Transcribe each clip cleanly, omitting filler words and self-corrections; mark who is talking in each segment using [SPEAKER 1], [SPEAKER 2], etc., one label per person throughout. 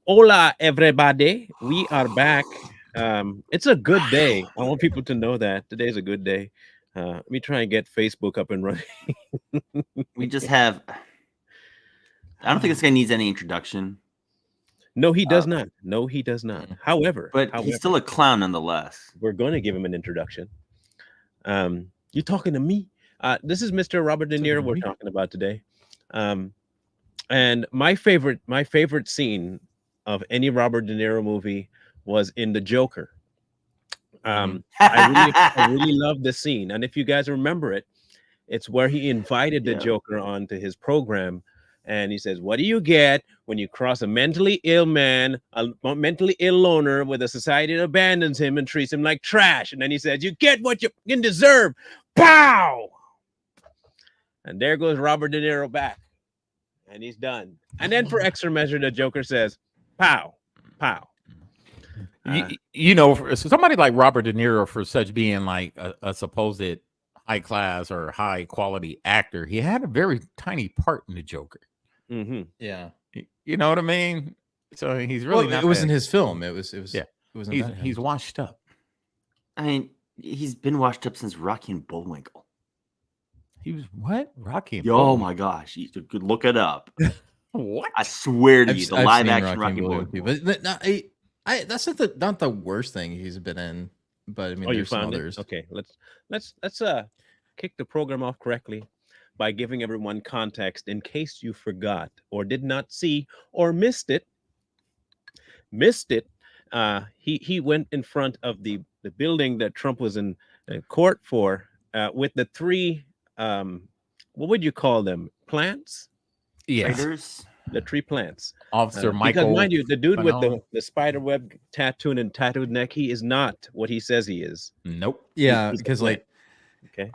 [SPEAKER 1] Hola, everybody. We are back. It's a good day. I want people to know that today's a good day. Let me try and get Facebook up and running.
[SPEAKER 2] We just have. I don't think this guy needs any introduction,
[SPEAKER 1] No, he does not. No, he does not.
[SPEAKER 3] Mm.
[SPEAKER 2] but he's still a clown nonetheless.
[SPEAKER 1] we're going to give him an introduction. You talking to me? This is Mr. Robert De Niro we're talking about today. And my favorite scene of any Robert De Niro movie was in The Joker. I really love this scene, and if you guys remember it, it's where he invited the
[SPEAKER 2] Yeah.
[SPEAKER 1] Joker onto his program, and he says, "What do you get when you cross a mentally ill man, a mentally ill loner, with a society that abandons him and treats him like trash?" And then he says, "You get what you can deserve." Pow! And there goes Robert De Niro back, and he's done. And then for extra measure, the Joker says, "Pow, pow."
[SPEAKER 3] For somebody like Robert De Niro, for such being like a supposed high class or high quality actor, he had a very tiny part in the Joker.
[SPEAKER 1] Mm-hmm.
[SPEAKER 4] Yeah.
[SPEAKER 3] You know what I mean? So he's really not.
[SPEAKER 4] It wasn't his film. It was.
[SPEAKER 3] Yeah.
[SPEAKER 4] It wasn't.
[SPEAKER 3] He's washed up.
[SPEAKER 2] I mean, he's been washed up since Rocky and Bullwinkle.
[SPEAKER 3] He was what? Rocky. And
[SPEAKER 2] Oh
[SPEAKER 3] Bullwinkle.
[SPEAKER 2] my gosh, you could look it up.
[SPEAKER 3] What?
[SPEAKER 2] I swear to you, the live action Rocky
[SPEAKER 4] and
[SPEAKER 2] Bullwinkle.
[SPEAKER 4] But no, that's not the worst thing he's been in. But I mean,
[SPEAKER 1] Oh, you
[SPEAKER 4] there's some
[SPEAKER 1] found
[SPEAKER 4] others.
[SPEAKER 1] it? Okay, let's kick the program off correctly by giving everyone context in case you forgot or did not see or missed it. He went in front of the building that Trump was in court for with the three what would you call them, plants?
[SPEAKER 3] Yes.
[SPEAKER 2] Raiders?
[SPEAKER 1] The tree plants.
[SPEAKER 3] Officer Michael.
[SPEAKER 1] Because mind you, the dude with
[SPEAKER 3] Fanone.
[SPEAKER 1] the spider web tattooed and tattooed neck, he is not what he says he is.
[SPEAKER 3] Nope.
[SPEAKER 4] Yeah,
[SPEAKER 1] He's a
[SPEAKER 4] because
[SPEAKER 1] plant.
[SPEAKER 4] like,
[SPEAKER 1] Okay.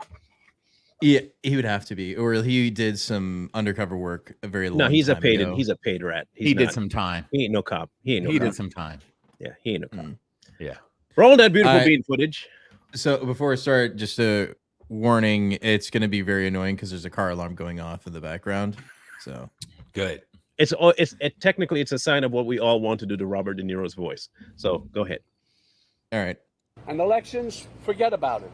[SPEAKER 4] yeah, he would have to be, or he did some undercover work a very long.
[SPEAKER 1] No, he's a
[SPEAKER 4] time
[SPEAKER 1] paid
[SPEAKER 4] ago.
[SPEAKER 1] he's a paid rat.
[SPEAKER 3] He did
[SPEAKER 1] not-
[SPEAKER 3] some time.
[SPEAKER 1] He ain't no cop. He ain't no
[SPEAKER 3] He
[SPEAKER 1] cop.
[SPEAKER 3] did some time.
[SPEAKER 1] Yeah, he ain't no cop.
[SPEAKER 3] Yeah.
[SPEAKER 1] Roll that beautiful
[SPEAKER 4] I-
[SPEAKER 1] bean footage.
[SPEAKER 4] So before I start, just a warning: it's going to be very annoying because there's a car alarm going off in the background. So
[SPEAKER 3] Good.
[SPEAKER 1] Technically it's a sign of what we all want to do to Robert De Niro's voice. So go ahead.
[SPEAKER 4] all right.
[SPEAKER 5] And elections, forget about it.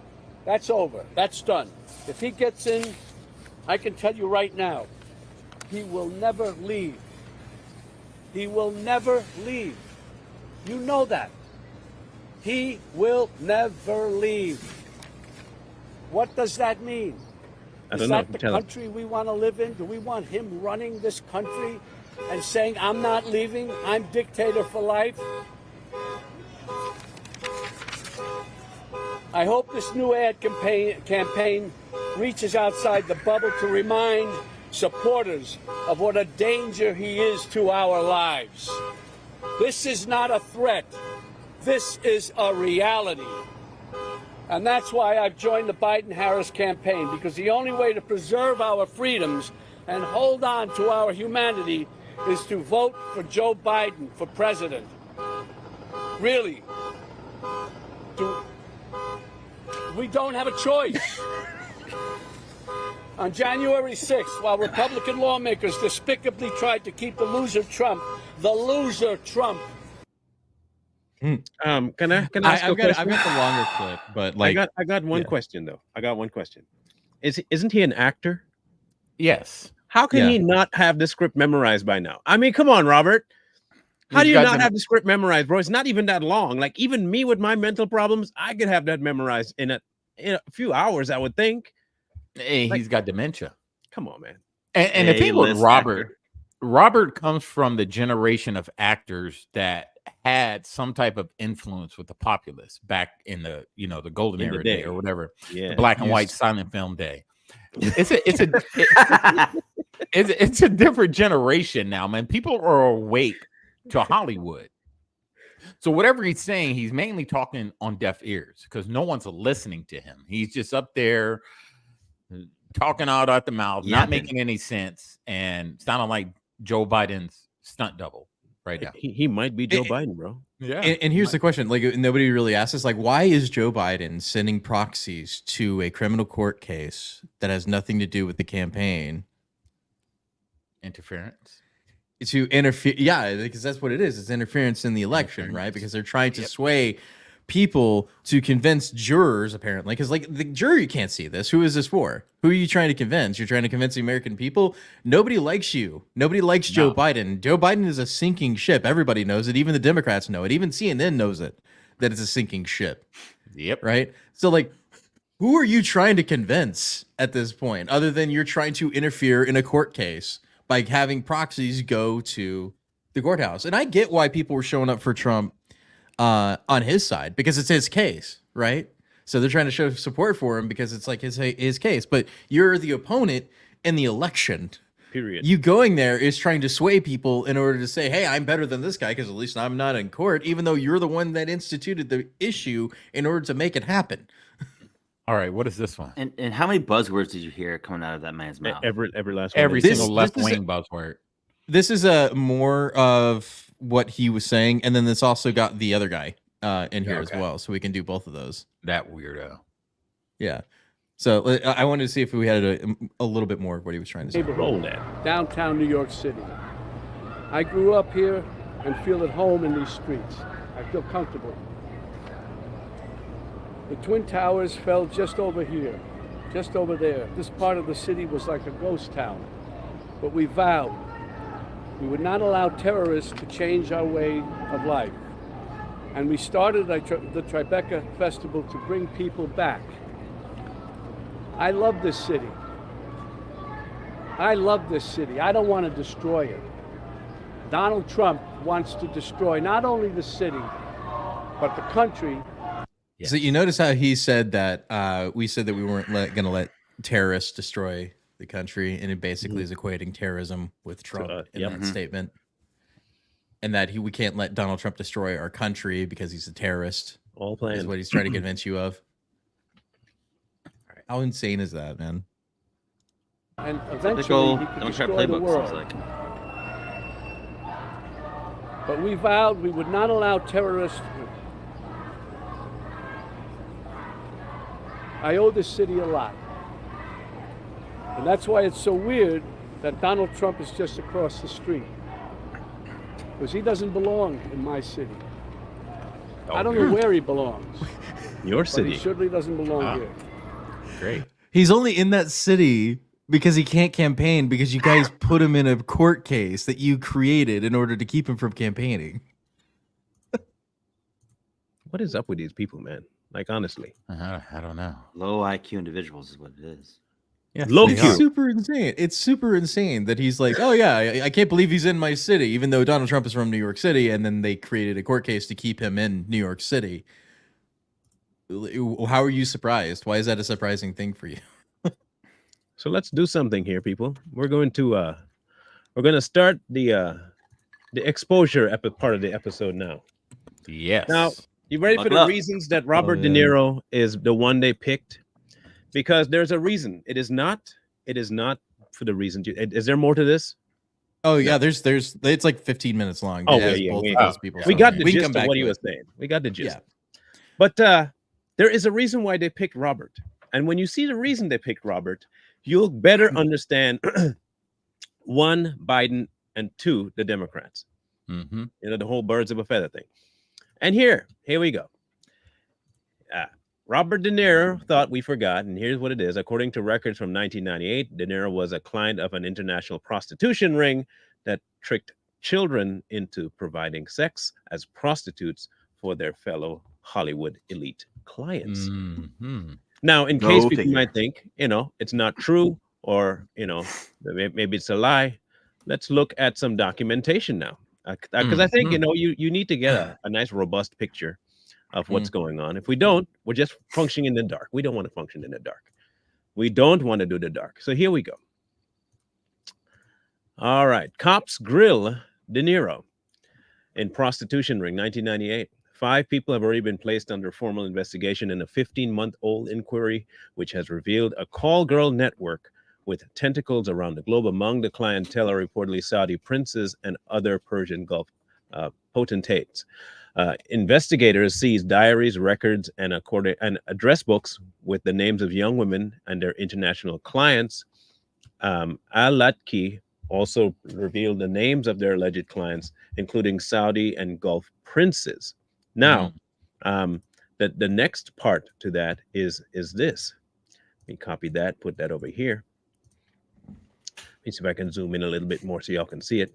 [SPEAKER 5] That's over. That's done. If he gets in, I can tell you right now, he will never leave. He will never leave. You know that. He will never leave. What does that mean?
[SPEAKER 1] I
[SPEAKER 5] Is
[SPEAKER 1] don't know.
[SPEAKER 5] that the
[SPEAKER 1] Tell him.
[SPEAKER 5] country we want to live in? Do we want him running this country and saying, I'm not leaving, I'm dictator for life? I hope this new ad campaign reaches outside the bubble to remind supporters of what a danger he is to our lives. This is not a threat. This is a reality. And that's why I've joined the Biden-Harris campaign, because the only way to preserve our freedoms and hold on to our humanity is to vote for Joe Biden for president. Really. We don't have a choice. On January 6th, while Republican lawmakers despicably tried to keep the loser Trump,
[SPEAKER 1] Can I ask
[SPEAKER 4] I've
[SPEAKER 1] a
[SPEAKER 4] got
[SPEAKER 1] question?
[SPEAKER 4] the longer clip, but like,
[SPEAKER 1] I got one
[SPEAKER 4] yeah.
[SPEAKER 1] question though. I got one question. Isn't he an actor?
[SPEAKER 3] Yes.
[SPEAKER 1] How can
[SPEAKER 4] Yeah.
[SPEAKER 1] he not have the script memorized by now? I mean, come on, Robert. How
[SPEAKER 3] He's
[SPEAKER 1] do you
[SPEAKER 3] got
[SPEAKER 1] not
[SPEAKER 3] some-
[SPEAKER 1] have the script memorized, bro? It's not even that long. Like even me with my mental problems, I could have that memorized in a few hours, I would think.
[SPEAKER 3] Hey,
[SPEAKER 1] Like-
[SPEAKER 3] he's got dementia.
[SPEAKER 1] Come on, man.
[SPEAKER 3] And the thing with
[SPEAKER 2] A-list
[SPEAKER 3] Robert comes from the generation of actors that had some type of influence with the populace back in the the golden
[SPEAKER 1] In the
[SPEAKER 3] era
[SPEAKER 1] day.
[SPEAKER 3] day or whatever,
[SPEAKER 1] Yeah.
[SPEAKER 3] the black and white silent film day. It's a different generation now, man. People are awake to Hollywood. So whatever he's saying, he's mainly talking on deaf ears because no one's listening to him. He's just up there talking out the mouth, not
[SPEAKER 2] Yapping.
[SPEAKER 3] making any sense, and sounding like Joe Biden's stunt double right now.
[SPEAKER 1] He might be Joe Biden, bro.
[SPEAKER 3] Yeah.
[SPEAKER 4] and here's the question: like, nobody really asked us, like, why is Joe Biden sending proxies to a criminal court case that has nothing to do with the campaign?
[SPEAKER 3] Interference.
[SPEAKER 4] to interfere. Yeah, because that's what it is. It's interference in the election, right? Because they're trying to sway people to convince jurors, apparently. Because like the jury can't see this. Who is this for? Who are you trying to convince? You're trying to convince the American people. Nobody likes you. Nobody likes Joe Biden. Joe Biden is a sinking ship. Everybody knows it. Even the Democrats know it. Even CNN knows it, that it's a sinking ship.
[SPEAKER 3] Yep.
[SPEAKER 4] Right. So like, who are you trying to convince at this point, other than you're trying to interfere in a court case by having proxies go to the courthouse? And I get why people were showing up for Trump on his side, because it's his case, right? So they're trying to show support for him because it's like his case. But you're the opponent in the election.
[SPEAKER 1] Period.
[SPEAKER 4] You going there is trying to sway people in order to say, hey, I'm better than this guy because at least I'm not in court, even though you're the one that instituted the issue in order to make it happen.
[SPEAKER 3] All right, what is this one?
[SPEAKER 2] And how many buzzwords did you hear coming out of that man's mouth?
[SPEAKER 1] Every last one.
[SPEAKER 3] Every
[SPEAKER 4] This-
[SPEAKER 3] single
[SPEAKER 4] this is
[SPEAKER 3] left-wing buzzword.
[SPEAKER 4] This is more of what he was saying, and then this also got the other guy in here as
[SPEAKER 3] Okay.
[SPEAKER 4] well, so we can do both of those.
[SPEAKER 3] That weirdo.
[SPEAKER 4] Yeah. So I wanted to see if we had a little bit more of what he was trying to say.
[SPEAKER 1] Roll that.
[SPEAKER 5] Downtown New York City. I grew up here and feel at home in these streets. I feel comfortable. The Twin Towers fell just over here, just over there. This part of the city was like a ghost town. But we vowed we would not allow terrorists to change our way of life. And we started the Tribeca Festival to bring people back. I love this city. I love this city. I don't want to destroy it. Donald Trump wants to destroy not only the city, but the country.
[SPEAKER 3] Yes.
[SPEAKER 4] So you notice how he said that we said that we weren't going to let terrorists destroy the country, and it basically is equating terrorism with Trump in that statement, and that we can't let Donald Trump destroy our country because he's a terrorist.
[SPEAKER 1] All planned.
[SPEAKER 4] Is what he's trying to convince you of. How insane is that, man?
[SPEAKER 5] And
[SPEAKER 2] Typical
[SPEAKER 5] eventually he could
[SPEAKER 2] Democrat
[SPEAKER 5] destroy the
[SPEAKER 2] playbook,
[SPEAKER 5] world.
[SPEAKER 2] seems like.
[SPEAKER 5] But we vowed we would not allow terrorists. I owe this city a lot. And that's why it's so weird that Donald Trump is just across the street. Because he doesn't belong in my city. I don't know where he belongs.
[SPEAKER 1] Your
[SPEAKER 5] But he
[SPEAKER 1] city.
[SPEAKER 5] certainly doesn't belong here.
[SPEAKER 3] Great.
[SPEAKER 4] He's only in that city because he can't campaign because you guys put him in a court case that you created in order to keep him from campaigning.
[SPEAKER 1] What is up with these people, man? Like, honestly.
[SPEAKER 3] I don't know.
[SPEAKER 2] Low IQ individuals is what it is.
[SPEAKER 4] Yeah,
[SPEAKER 1] Low
[SPEAKER 4] it's
[SPEAKER 1] Q.
[SPEAKER 4] super insane. It's super insane that he's like, oh yeah, I can't believe he's in my city, even though Donald Trump is from New York City, and then they created a court case to keep him in New York City. How are you surprised? Why is that a surprising thing for you?
[SPEAKER 1] So let's do something here, people. We're going to start the exposure part of the episode now.
[SPEAKER 3] Yes.
[SPEAKER 1] Now, you ready for
[SPEAKER 2] Buckle
[SPEAKER 1] the
[SPEAKER 2] up.
[SPEAKER 1] reasons that Robert
[SPEAKER 4] yeah.
[SPEAKER 1] De Niro is the one they picked? Because there's a reason. It is not for the reasons. Is there more to this?
[SPEAKER 4] Oh yeah, there's it's like 15 minutes long.
[SPEAKER 1] Oh,
[SPEAKER 4] It has
[SPEAKER 1] yeah,
[SPEAKER 4] both
[SPEAKER 1] we-
[SPEAKER 4] of those people.
[SPEAKER 1] We
[SPEAKER 4] so
[SPEAKER 1] got the
[SPEAKER 4] we can
[SPEAKER 1] gist
[SPEAKER 4] come
[SPEAKER 1] of
[SPEAKER 4] back
[SPEAKER 1] what
[SPEAKER 4] to
[SPEAKER 1] he
[SPEAKER 4] it.
[SPEAKER 1] was saying. We got the gist.
[SPEAKER 4] Yeah.
[SPEAKER 1] But there is a reason why they picked Robert. And when you see the reason they picked Robert, you'll better understand one, Biden, and two, the Democrats.
[SPEAKER 3] Mm-hmm.
[SPEAKER 1] You know, the whole birds of a feather thing. And here we go. Robert De Niro thought we forgot, and here's what it is. According to records from 1998, De Niro was a client of an international prostitution ring that tricked children into providing sex as prostitutes for their fellow Hollywood elite clients.
[SPEAKER 3] Mm-hmm.
[SPEAKER 1] Now, in
[SPEAKER 2] Go
[SPEAKER 1] case people
[SPEAKER 2] figure.
[SPEAKER 1] might think, it's not true, or, maybe it's a lie, let's look at some documentation now. Because I think, you need to get a nice, robust picture of what's going on. If we don't, we're just functioning in the dark. We don't want to function in the dark. We don't want to do the dark. So here we go. All right. Cops grill De Niro in prostitution ring, 1998. 5 people have already been placed under formal investigation in a 15-month-old inquiry, which has revealed a call girl network with tentacles around the globe. Among the clientele are reportedly Saudi princes and other Persian Gulf potentates. Investigators seized diaries, records, and address books with the names of young women and their international clients. Al-Latki also revealed the names of their alleged clients, including Saudi and Gulf princes. Now, the next part to that is this. Let me copy that, put that over here. Let me see if I can zoom in a little bit more so y'all can see it.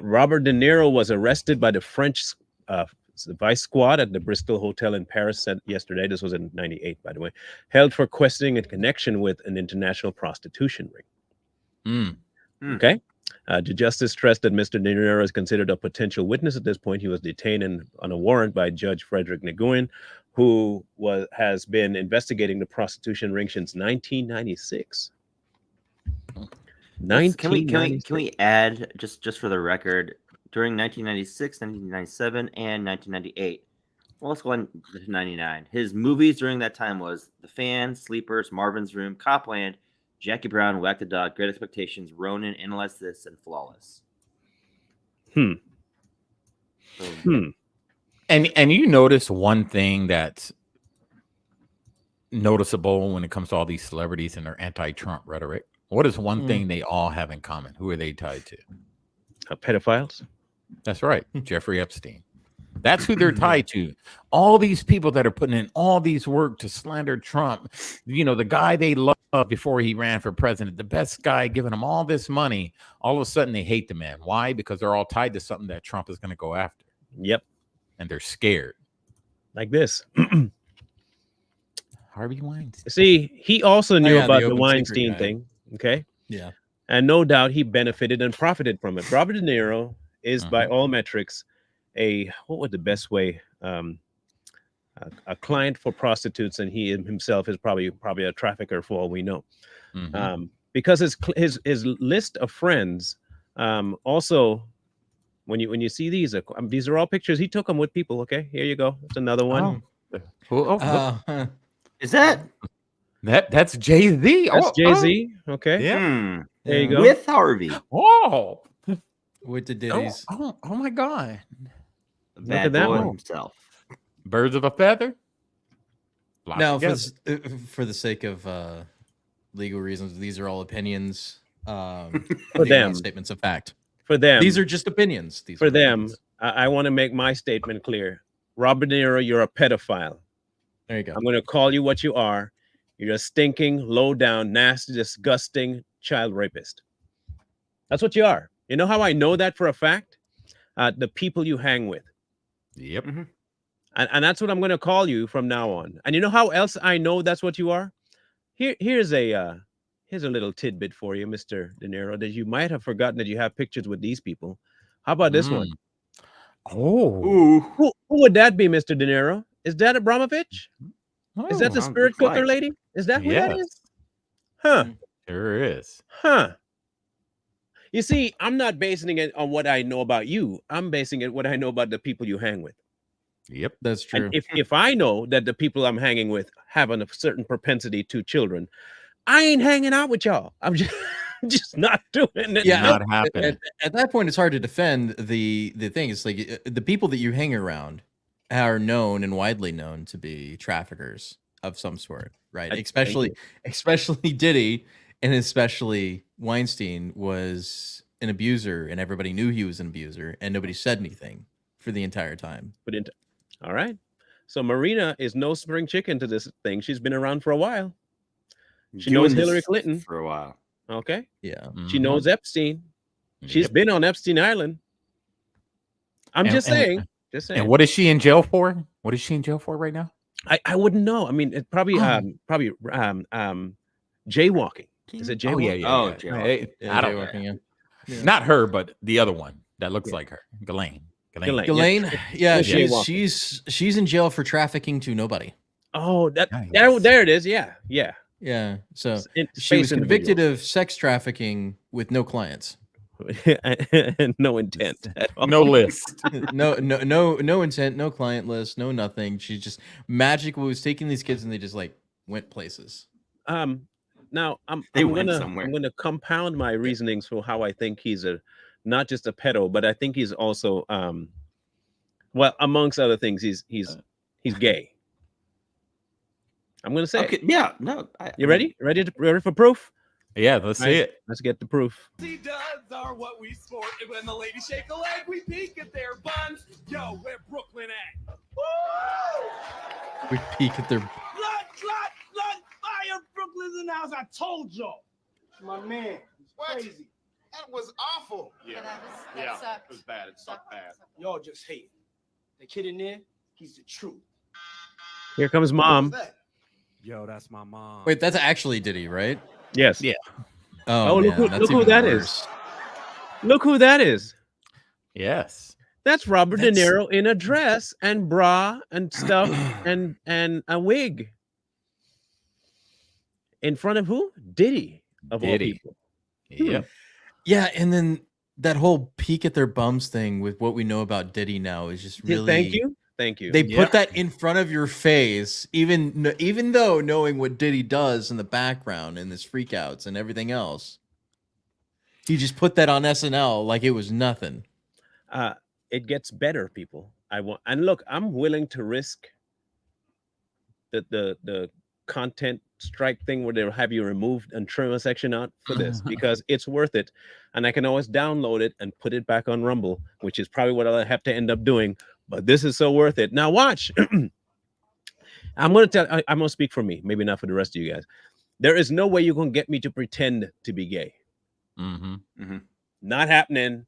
[SPEAKER 1] Robert De Niro was arrested by the French vice squad at the Bristol Hotel in Paris yesterday. This was in '98, by the way, held for questioning in connection with an international prostitution ring. Okay. The justice stressed that Mr. De Niro is considered a potential witness at this point. He was detained on a warrant by Judge Frederick Nguyen, who has been investigating the prostitution ring since 1996.
[SPEAKER 2] Can we add just for the record, during 1996, 1997, and 1998? Well, let's go on to 99. His movies during that time was The Fan, Sleepers, Marvin's Room, Copland, Jackie Brown, Whack the Dog, Great Expectations, Ronin, Analyze This, and Flawless.
[SPEAKER 3] And you notice one thing that's noticeable when it comes to all these celebrities and their anti-Trump rhetoric. What is one thing they all have in common? Who are they tied to?
[SPEAKER 1] Pedophiles.
[SPEAKER 3] That's right, Jeffrey Epstein. That's who they're tied to. All these people that are putting in all these work to slander Trump, the guy they loved before he ran for president, the best guy, giving them all this money. All of a sudden, they hate the man. Why? Because they're all tied to something that Trump is going to go after.
[SPEAKER 1] Yep.
[SPEAKER 3] And they're scared.
[SPEAKER 1] Like this.
[SPEAKER 3] Harvey Weinstein.
[SPEAKER 1] See, he also knew about the Weinstein thing. Okay.
[SPEAKER 4] Yeah.
[SPEAKER 1] And no doubt he benefited and profited from it. Robert De Niro is, by all metrics, what was the best way? A client for prostitutes, and he himself is probably a trafficker for all we know. Because his list of friends, also, when you see these are all pictures he took them with people. Okay, here you go. That's another one.
[SPEAKER 2] Is
[SPEAKER 3] that's Jay-Z?
[SPEAKER 1] That's Jay-Z. Okay.
[SPEAKER 3] Yeah.
[SPEAKER 1] There you go.
[SPEAKER 2] With Harvey.
[SPEAKER 3] Oh.
[SPEAKER 4] With the ditties.
[SPEAKER 3] Oh my God.
[SPEAKER 2] Bad boy himself.
[SPEAKER 3] Birds of a feather.
[SPEAKER 4] Now, for the sake of legal reasons, these are all opinions.
[SPEAKER 1] For them,
[SPEAKER 4] statements of fact.
[SPEAKER 1] For them,
[SPEAKER 4] these are just opinions.
[SPEAKER 1] For them, I want to make my statement clear. Robert De Niro, you're a pedophile.
[SPEAKER 4] There you go.
[SPEAKER 1] I'm going to call you what you are. You're a stinking, low down, nasty, disgusting child rapist. That's what you are. You know how I know that for a fact? The people you hang with.
[SPEAKER 3] Yep.
[SPEAKER 1] And that's what I'm going to call you from now on. And you know how else I know that's what you are? Here's a little tidbit for you, Mr. De Niro, that you might have forgotten that you have pictures with these people. How about this one?
[SPEAKER 3] Oh.
[SPEAKER 1] Who would that be, Mr. De Niro? Is that Abramovich? Is that the spirit cooker lady? Is that who that is? Huh.
[SPEAKER 3] Sure is.
[SPEAKER 1] Huh. You see, I'm not basing it on what I know about you. I'm basing it what I know about the people you hang with.
[SPEAKER 3] Yep,
[SPEAKER 4] that's true.
[SPEAKER 1] And if I know that the people I'm hanging with have a certain propensity to children, I ain't hanging out with y'all. I'm just not doing it.
[SPEAKER 4] Yeah,
[SPEAKER 3] not happening.
[SPEAKER 4] At that point, it's hard to defend the thing. It's like the people that you hang around are known and widely known to be traffickers of some sort, right? Especially Diddy, and especially Weinstein was an abuser, and everybody knew he was an abuser, and nobody said anything for the entire time.
[SPEAKER 1] All right. So Marina is no spring chicken to this thing. She's been around for a while. She knows Hillary Clinton
[SPEAKER 2] for a while.
[SPEAKER 1] Okay.
[SPEAKER 4] Yeah.
[SPEAKER 1] She knows Epstein. She's been on Epstein Island. I'm just saying.
[SPEAKER 3] And what is she in jail for? What is she in jail for right now?
[SPEAKER 1] I wouldn't know. I mean, it probably jaywalking. Is it jaywalking?
[SPEAKER 3] Jaywalking. I don't know. Not her, but the other one that looks like her, Ghislaine.
[SPEAKER 4] Yeah, she's in jail for trafficking to nobody.
[SPEAKER 1] Oh, there it is. Yeah.
[SPEAKER 4] So she was convicted of sex trafficking with no clients.
[SPEAKER 1] And no intent at all.
[SPEAKER 3] No list.
[SPEAKER 4] no intent, no client list, no nothing. She just magically was taking these kids and they just like went places.
[SPEAKER 1] Now I'm gonna compound my reasonings for how I think he's not just a pedo, but I think he's also well, amongst other things, he's gay. I'm gonna say
[SPEAKER 2] okay, yeah, no.
[SPEAKER 1] You ready? Ready for proof?
[SPEAKER 3] Yeah, let's see it.
[SPEAKER 1] Let's get the proof.
[SPEAKER 6] He does are what we sport. And when the ladies shake a leg, we peek at their buns. Yo, where Brooklyn at? Woo!
[SPEAKER 4] We peek at their.
[SPEAKER 6] Blood, fire! Brooklyn's in the house. I told y'all. My man, he's crazy.
[SPEAKER 7] That was awful.
[SPEAKER 8] Yeah, that sucked.
[SPEAKER 6] It was bad. It sucked bad.
[SPEAKER 5] Y'all just hate him. The kid in there, he's the truth.
[SPEAKER 1] Here comes mom.
[SPEAKER 6] Yo, that's my mom.
[SPEAKER 4] Wait, that's actually Diddy, right?
[SPEAKER 1] Yes.
[SPEAKER 3] Yeah.
[SPEAKER 1] Oh, look who-
[SPEAKER 4] that's
[SPEAKER 1] look who
[SPEAKER 4] even
[SPEAKER 1] that is.
[SPEAKER 4] worse.
[SPEAKER 1] Look who that is.
[SPEAKER 3] Yes.
[SPEAKER 1] That's Robert
[SPEAKER 4] That's-
[SPEAKER 1] De Niro in a dress and bra and stuff and a wig. In front of who? Diddy, of all
[SPEAKER 3] Diddy.
[SPEAKER 1] people.
[SPEAKER 3] Yep.
[SPEAKER 4] Yeah, and then that whole peek at their bums thing with what we know about Diddy now is just really.
[SPEAKER 1] Thank you. Thank you.
[SPEAKER 4] They
[SPEAKER 3] Yep.
[SPEAKER 4] put that in front of your face, even though knowing what Diddy does in the background and his freakouts and everything else. He just put that on SNL like it was nothing.
[SPEAKER 1] It gets better, people. And look, I'm willing to risk the content strike thing where they'll have you removed and trim a section out for this because it's worth it. And I can always download it and put it back on Rumble, which is probably what I'll have to end up doing. But this is so worth it. Now watch. I'm gonna speak for me, maybe not for the rest of you guys. There is no way you're gonna get me to pretend to be gay.
[SPEAKER 3] Mm-hmm.
[SPEAKER 1] Not happening.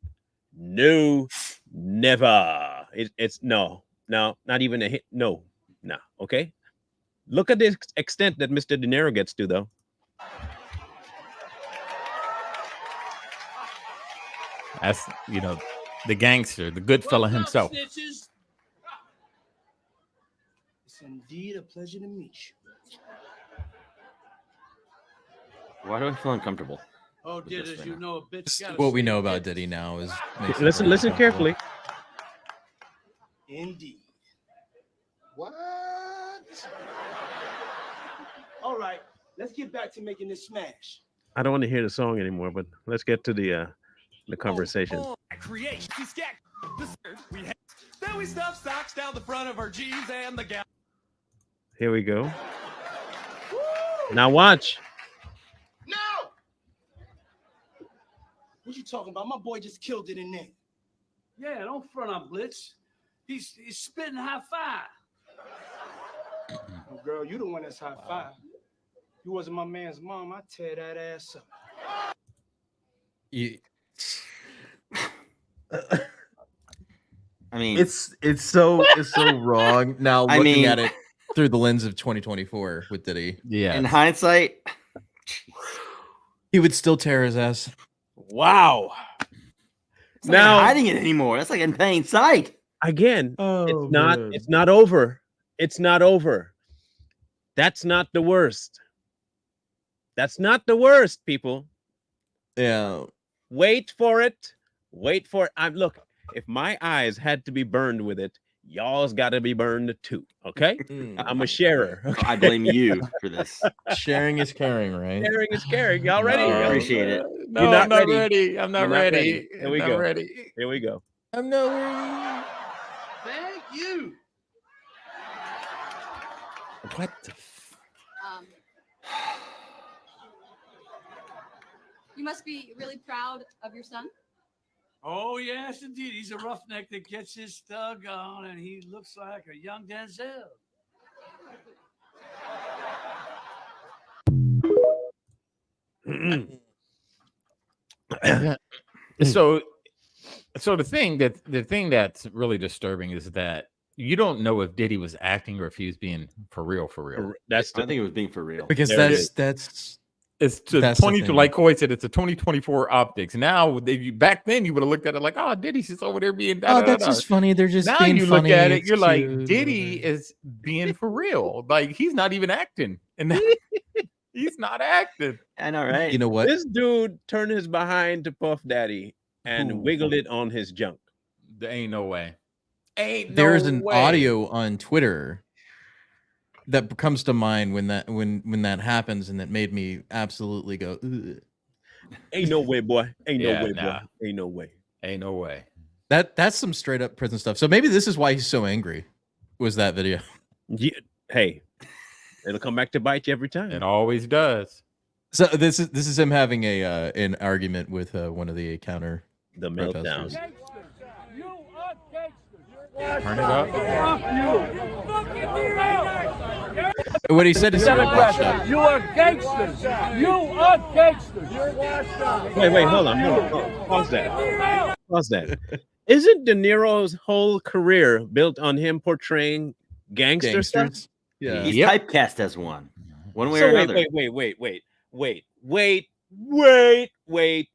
[SPEAKER 1] No, never. It's no, not even a hit. No. Okay. Look at the extent that Mr. De Niro gets to, though.
[SPEAKER 3] That's, the gangster, the good fella himself.
[SPEAKER 5] Snitches? It's indeed a pleasure to meet you.
[SPEAKER 2] Why do I feel uncomfortable?
[SPEAKER 5] Oh,
[SPEAKER 2] With
[SPEAKER 5] did
[SPEAKER 2] this
[SPEAKER 5] as
[SPEAKER 2] right
[SPEAKER 5] you
[SPEAKER 2] now.
[SPEAKER 5] know, a bitch. gotta
[SPEAKER 4] What we
[SPEAKER 5] stay
[SPEAKER 4] know about
[SPEAKER 5] bitch.
[SPEAKER 4] Diddy now is. makes it
[SPEAKER 1] Listen
[SPEAKER 4] very
[SPEAKER 1] listen
[SPEAKER 4] uncomfortable.
[SPEAKER 1] carefully.
[SPEAKER 5] Indeed.
[SPEAKER 7] What?
[SPEAKER 5] All right, let's get back to making this smash.
[SPEAKER 1] I don't want to hear the song anymore, but let's get to the conversation.
[SPEAKER 6] Create. We stack the skirt. We have. Then we stuff socks down the front of our jeans and the gal.
[SPEAKER 1] Here we go. Now watch.
[SPEAKER 7] No!
[SPEAKER 5] What you talking about? My boy just killed it in there. Yeah, don't front on Blitz. He's spitting high five. Oh, girl, you the one that's high five. You wasn't my man's mom, I'd tear that ass up.
[SPEAKER 4] You-
[SPEAKER 2] I mean,
[SPEAKER 4] It's so wrong now
[SPEAKER 2] I
[SPEAKER 4] looking
[SPEAKER 2] mean-
[SPEAKER 4] at it through the lens of 2024 with Diddy.
[SPEAKER 3] Yeah.
[SPEAKER 2] in hindsight,
[SPEAKER 4] He would still tear his ass.
[SPEAKER 1] Wow.
[SPEAKER 2] it's not
[SPEAKER 1] Now-
[SPEAKER 2] even hiding it anymore. That's like in plain sight.
[SPEAKER 1] Again,
[SPEAKER 4] Oh,
[SPEAKER 1] it's not over. It's not over. That's not the worst. That's not the worst, people.
[SPEAKER 4] Yeah.
[SPEAKER 1] Wait for it. Wait for it. Look, if my eyes had to be burned with it, y'all's got to be burned too. Okay? I'm a sharer. Okay?
[SPEAKER 2] I blame you for this.
[SPEAKER 4] Sharing is caring, right?
[SPEAKER 1] Sharing is caring. Y'all ready?
[SPEAKER 2] I appreciate it.
[SPEAKER 3] No,
[SPEAKER 1] You're not
[SPEAKER 3] I'm not
[SPEAKER 1] ready.
[SPEAKER 3] ready. I'm not
[SPEAKER 1] You're not
[SPEAKER 3] ready.
[SPEAKER 1] ready. Here we
[SPEAKER 3] I'm
[SPEAKER 1] go.
[SPEAKER 3] not ready.
[SPEAKER 1] Here we go.
[SPEAKER 4] I'm nowhere.
[SPEAKER 5] Thank you.
[SPEAKER 3] What the
[SPEAKER 8] You must be really proud of your son.
[SPEAKER 5] Oh, yes, indeed. He's a roughneck that gets his thug on, and he looks like a young Denzel.
[SPEAKER 3] So the thing that's really disturbing is that you don't know if Diddy was acting or if he was being for real.
[SPEAKER 1] That's
[SPEAKER 2] I
[SPEAKER 1] the
[SPEAKER 2] think it was being for real.
[SPEAKER 4] Because
[SPEAKER 1] There it
[SPEAKER 4] that's
[SPEAKER 3] It's to
[SPEAKER 4] That's the
[SPEAKER 3] 20
[SPEAKER 4] thing.
[SPEAKER 3] like Coy said, it's a 2024 optics. Now back then you would have looked at it like, oh, Diddy's just over there being
[SPEAKER 4] oh, that's just funny. They're just
[SPEAKER 3] now
[SPEAKER 4] being
[SPEAKER 3] you look
[SPEAKER 4] funny.
[SPEAKER 3] at it,
[SPEAKER 4] It's
[SPEAKER 3] you're like,
[SPEAKER 4] cute,
[SPEAKER 3] Diddy
[SPEAKER 4] whatever.
[SPEAKER 3] is being for real. Like he's not even acting. And he's not acting.
[SPEAKER 2] I know, right?
[SPEAKER 4] You know what?
[SPEAKER 1] This dude turned his behind to Puff Daddy and
[SPEAKER 3] Ooh.
[SPEAKER 1] wiggled it on his junk.
[SPEAKER 3] There ain't no way. Ain't
[SPEAKER 4] There's
[SPEAKER 3] no
[SPEAKER 4] an
[SPEAKER 3] way.
[SPEAKER 4] audio on Twitter that comes to mind when that happens, and that made me absolutely go. Ugh.
[SPEAKER 1] Ain't no way, boy. Ain't
[SPEAKER 3] Yeah,
[SPEAKER 1] no way,
[SPEAKER 3] nah.
[SPEAKER 1] boy. Ain't no way.
[SPEAKER 3] Ain't no way.
[SPEAKER 4] That's some straight up prison stuff. So maybe this is why he's so angry. Was that video?
[SPEAKER 1] Yeah, hey, it'll come back to bite you every time.
[SPEAKER 3] It always does.
[SPEAKER 4] So this is him having a an argument with one of the counter
[SPEAKER 1] The
[SPEAKER 4] protesters.
[SPEAKER 1] meltdown.
[SPEAKER 5] You are gangsters.
[SPEAKER 3] Turn it up.
[SPEAKER 4] What he said is
[SPEAKER 5] Democrats,
[SPEAKER 4] washed up.
[SPEAKER 5] you are gangsters. You are gangsters.
[SPEAKER 1] Wait, hold on. Pause that. Isn't DeNiro's whole career built on him portraying gangster stuff?
[SPEAKER 4] Gangsters. Yeah.
[SPEAKER 2] He's
[SPEAKER 3] Yep.
[SPEAKER 2] typecast as one way
[SPEAKER 1] So
[SPEAKER 2] or another.
[SPEAKER 1] wait.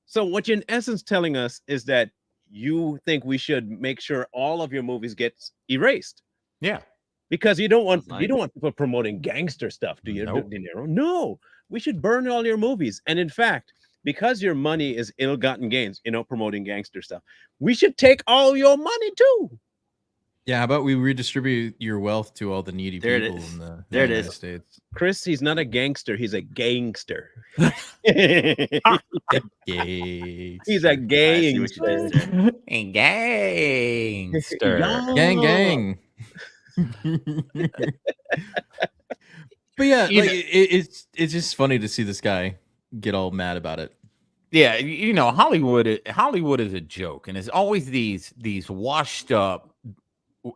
[SPEAKER 1] So what you're in essence telling us is that you think we should make sure all of your movies get erased
[SPEAKER 3] Yeah.
[SPEAKER 1] because you don't want
[SPEAKER 2] Sounds nice.
[SPEAKER 1] people promoting gangster stuff, do you,
[SPEAKER 3] Nope.
[SPEAKER 1] De Niro? No, we should burn all your movies. And in fact, because your money is ill-gotten gains, promoting gangster stuff, we should take all your money too.
[SPEAKER 4] Yeah, how about we redistribute your wealth to all the needy
[SPEAKER 2] There it
[SPEAKER 4] people
[SPEAKER 2] is.
[SPEAKER 4] in the
[SPEAKER 2] There it
[SPEAKER 4] United
[SPEAKER 2] is.
[SPEAKER 4] States?
[SPEAKER 1] Chris, he's not a gangster, he's a gangster.
[SPEAKER 4] Yay.
[SPEAKER 1] He's a
[SPEAKER 2] I see what you
[SPEAKER 1] gangster.
[SPEAKER 2] did there.
[SPEAKER 3] And gangster.
[SPEAKER 4] Gang. But yeah,
[SPEAKER 3] You
[SPEAKER 4] like,
[SPEAKER 3] know-
[SPEAKER 4] it's just funny to see this guy get all mad about it.
[SPEAKER 3] Yeah, Hollywood is a joke, and it's always these washed up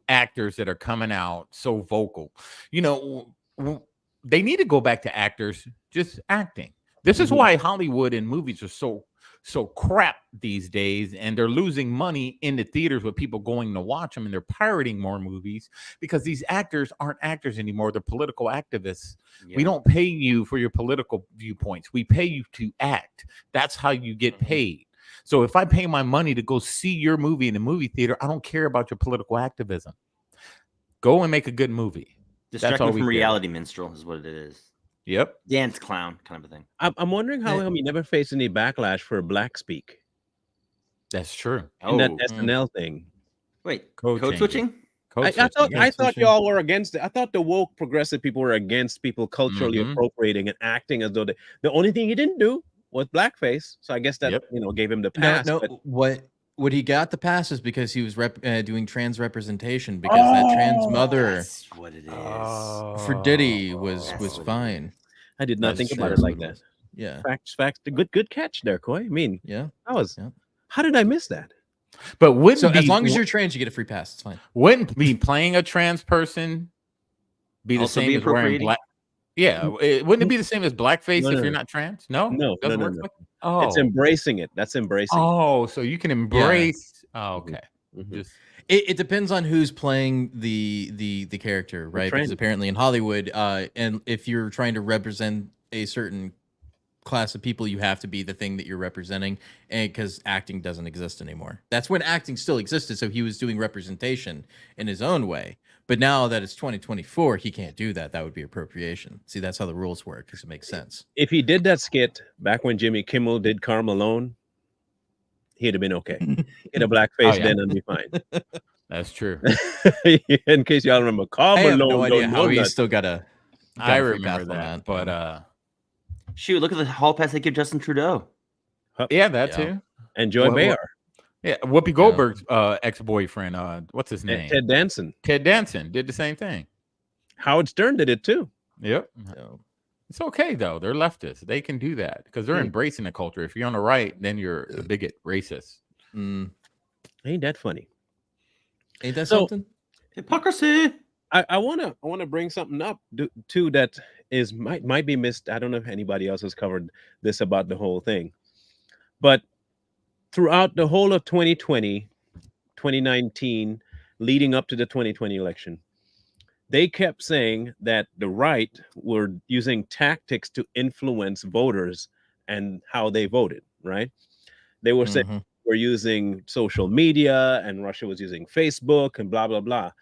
[SPEAKER 3] actors that are coming out so vocal. They need to go back to actors just acting. This is why Hollywood and movies are so crap these days, and they're losing money in the theaters with people going to watch them, and they're pirating more movies because these actors aren't actors anymore. They're political activists.
[SPEAKER 2] Yeah.
[SPEAKER 3] We don't pay you for your political viewpoints. We pay you to act. That's how you get paid. So if I pay my money to go see your movie in the movie theater, I don't care about your political activism. Go and make a good movie.
[SPEAKER 2] Distract
[SPEAKER 3] all
[SPEAKER 2] me
[SPEAKER 3] we
[SPEAKER 2] from
[SPEAKER 3] care.
[SPEAKER 2] reality minstrel is what it is.
[SPEAKER 3] Yep.
[SPEAKER 2] Dance clown kind of a thing.
[SPEAKER 1] I'm wondering how come he never faced any backlash for black speak
[SPEAKER 3] That's true.
[SPEAKER 1] in that
[SPEAKER 2] Oh,
[SPEAKER 1] SNL thing.
[SPEAKER 2] wait,
[SPEAKER 3] Code
[SPEAKER 2] code switching?
[SPEAKER 3] Code
[SPEAKER 1] I thought
[SPEAKER 3] switching.
[SPEAKER 1] y'all were against it. I thought the woke progressive people were against people culturally
[SPEAKER 3] Mhm.
[SPEAKER 1] appropriating and acting as though the only thing he didn't do was blackface. So I guess that
[SPEAKER 3] Yep.
[SPEAKER 1] gave him the pass.
[SPEAKER 4] No,
[SPEAKER 1] but-
[SPEAKER 4] what he got the pass is because he was doing trans representation because that trans mother
[SPEAKER 2] That's what it is.
[SPEAKER 4] for Diddy was
[SPEAKER 2] That's
[SPEAKER 4] was
[SPEAKER 2] what it
[SPEAKER 4] fine.
[SPEAKER 1] I did not
[SPEAKER 4] That's
[SPEAKER 1] think about
[SPEAKER 4] true.
[SPEAKER 1] it like that.
[SPEAKER 4] Yeah,
[SPEAKER 1] Facts. Good catch there, Coy. I mean,
[SPEAKER 4] yeah.
[SPEAKER 1] how did I miss that?
[SPEAKER 3] But wouldn't
[SPEAKER 4] So as
[SPEAKER 3] be-
[SPEAKER 4] long as you're trans, you get a free pass. It's fine.
[SPEAKER 3] wouldn't be playing a trans person be the
[SPEAKER 2] Also
[SPEAKER 3] same
[SPEAKER 2] be
[SPEAKER 3] as wearing
[SPEAKER 2] appropriating?
[SPEAKER 3] black? Yeah, wouldn't it be the same as blackface
[SPEAKER 1] No,
[SPEAKER 3] if
[SPEAKER 1] no,
[SPEAKER 3] you're
[SPEAKER 1] no.
[SPEAKER 3] not trans? No,
[SPEAKER 1] No,
[SPEAKER 3] Doesn't
[SPEAKER 1] no,
[SPEAKER 3] work
[SPEAKER 1] no.
[SPEAKER 3] like- Oh,
[SPEAKER 1] It's embracing it. That's embracing.
[SPEAKER 3] oh, so you can embrace. Oh, okay.
[SPEAKER 1] Mhm.
[SPEAKER 3] Just
[SPEAKER 4] It depends on who's playing the character, right? Because
[SPEAKER 1] trend.
[SPEAKER 4] apparently in Hollywood, and if you're trying to represent a certain class of people, you have to be the thing that you're representing, and because acting doesn't exist anymore. That's when acting still existed, so he was doing representation in his own way. But now that it's 2024, he can't do that. That would be appropriation. See, that's how the rules work, because it makes sense.
[SPEAKER 1] If he did that skit back when Jimmy Kimmel did Karl Malone, he'd have been okay. Get a black face,
[SPEAKER 3] yeah.
[SPEAKER 1] then and be fine.
[SPEAKER 3] that's true.
[SPEAKER 1] In case y'all remember, Karl
[SPEAKER 4] I have
[SPEAKER 1] Malone
[SPEAKER 4] no idea
[SPEAKER 1] don't
[SPEAKER 4] how
[SPEAKER 1] know
[SPEAKER 4] he's
[SPEAKER 1] nothing.
[SPEAKER 4] still got a.
[SPEAKER 3] I
[SPEAKER 4] got a free pass
[SPEAKER 3] remember
[SPEAKER 4] on
[SPEAKER 3] that, but
[SPEAKER 2] Shoot, look at the hall pass they give Justin Trudeau.
[SPEAKER 3] yeah, that
[SPEAKER 4] Yeah.
[SPEAKER 3] too.
[SPEAKER 1] And Joy
[SPEAKER 3] What-
[SPEAKER 1] Behar,
[SPEAKER 3] Yeah, Whoopi Goldberg's ex-boyfriend. What's his name?
[SPEAKER 1] Ted Danson,
[SPEAKER 3] Ted Danson did the same thing.
[SPEAKER 1] Howard Stern did it too.
[SPEAKER 3] Yep.
[SPEAKER 4] No.
[SPEAKER 3] It's okay though. They're leftists. They can do that because they're embracing the culture. If you're on the right, then you're a bigot, racist.
[SPEAKER 4] Mm,
[SPEAKER 1] Ain't that funny?
[SPEAKER 4] ain't that
[SPEAKER 1] So-
[SPEAKER 4] something?
[SPEAKER 2] Hypocrisy.
[SPEAKER 1] I wanna bring something up too that is might be missed. I don't know if anybody else has covered this about the whole thing, but throughout the whole of 2020, 2019, leading up to the 2020 election, they kept saying that the right were using tactics to influence voters and how they voted. Right? They were saying
[SPEAKER 4] Mhm.
[SPEAKER 1] we're using social media and Russia was using Facebook and blah blah blah.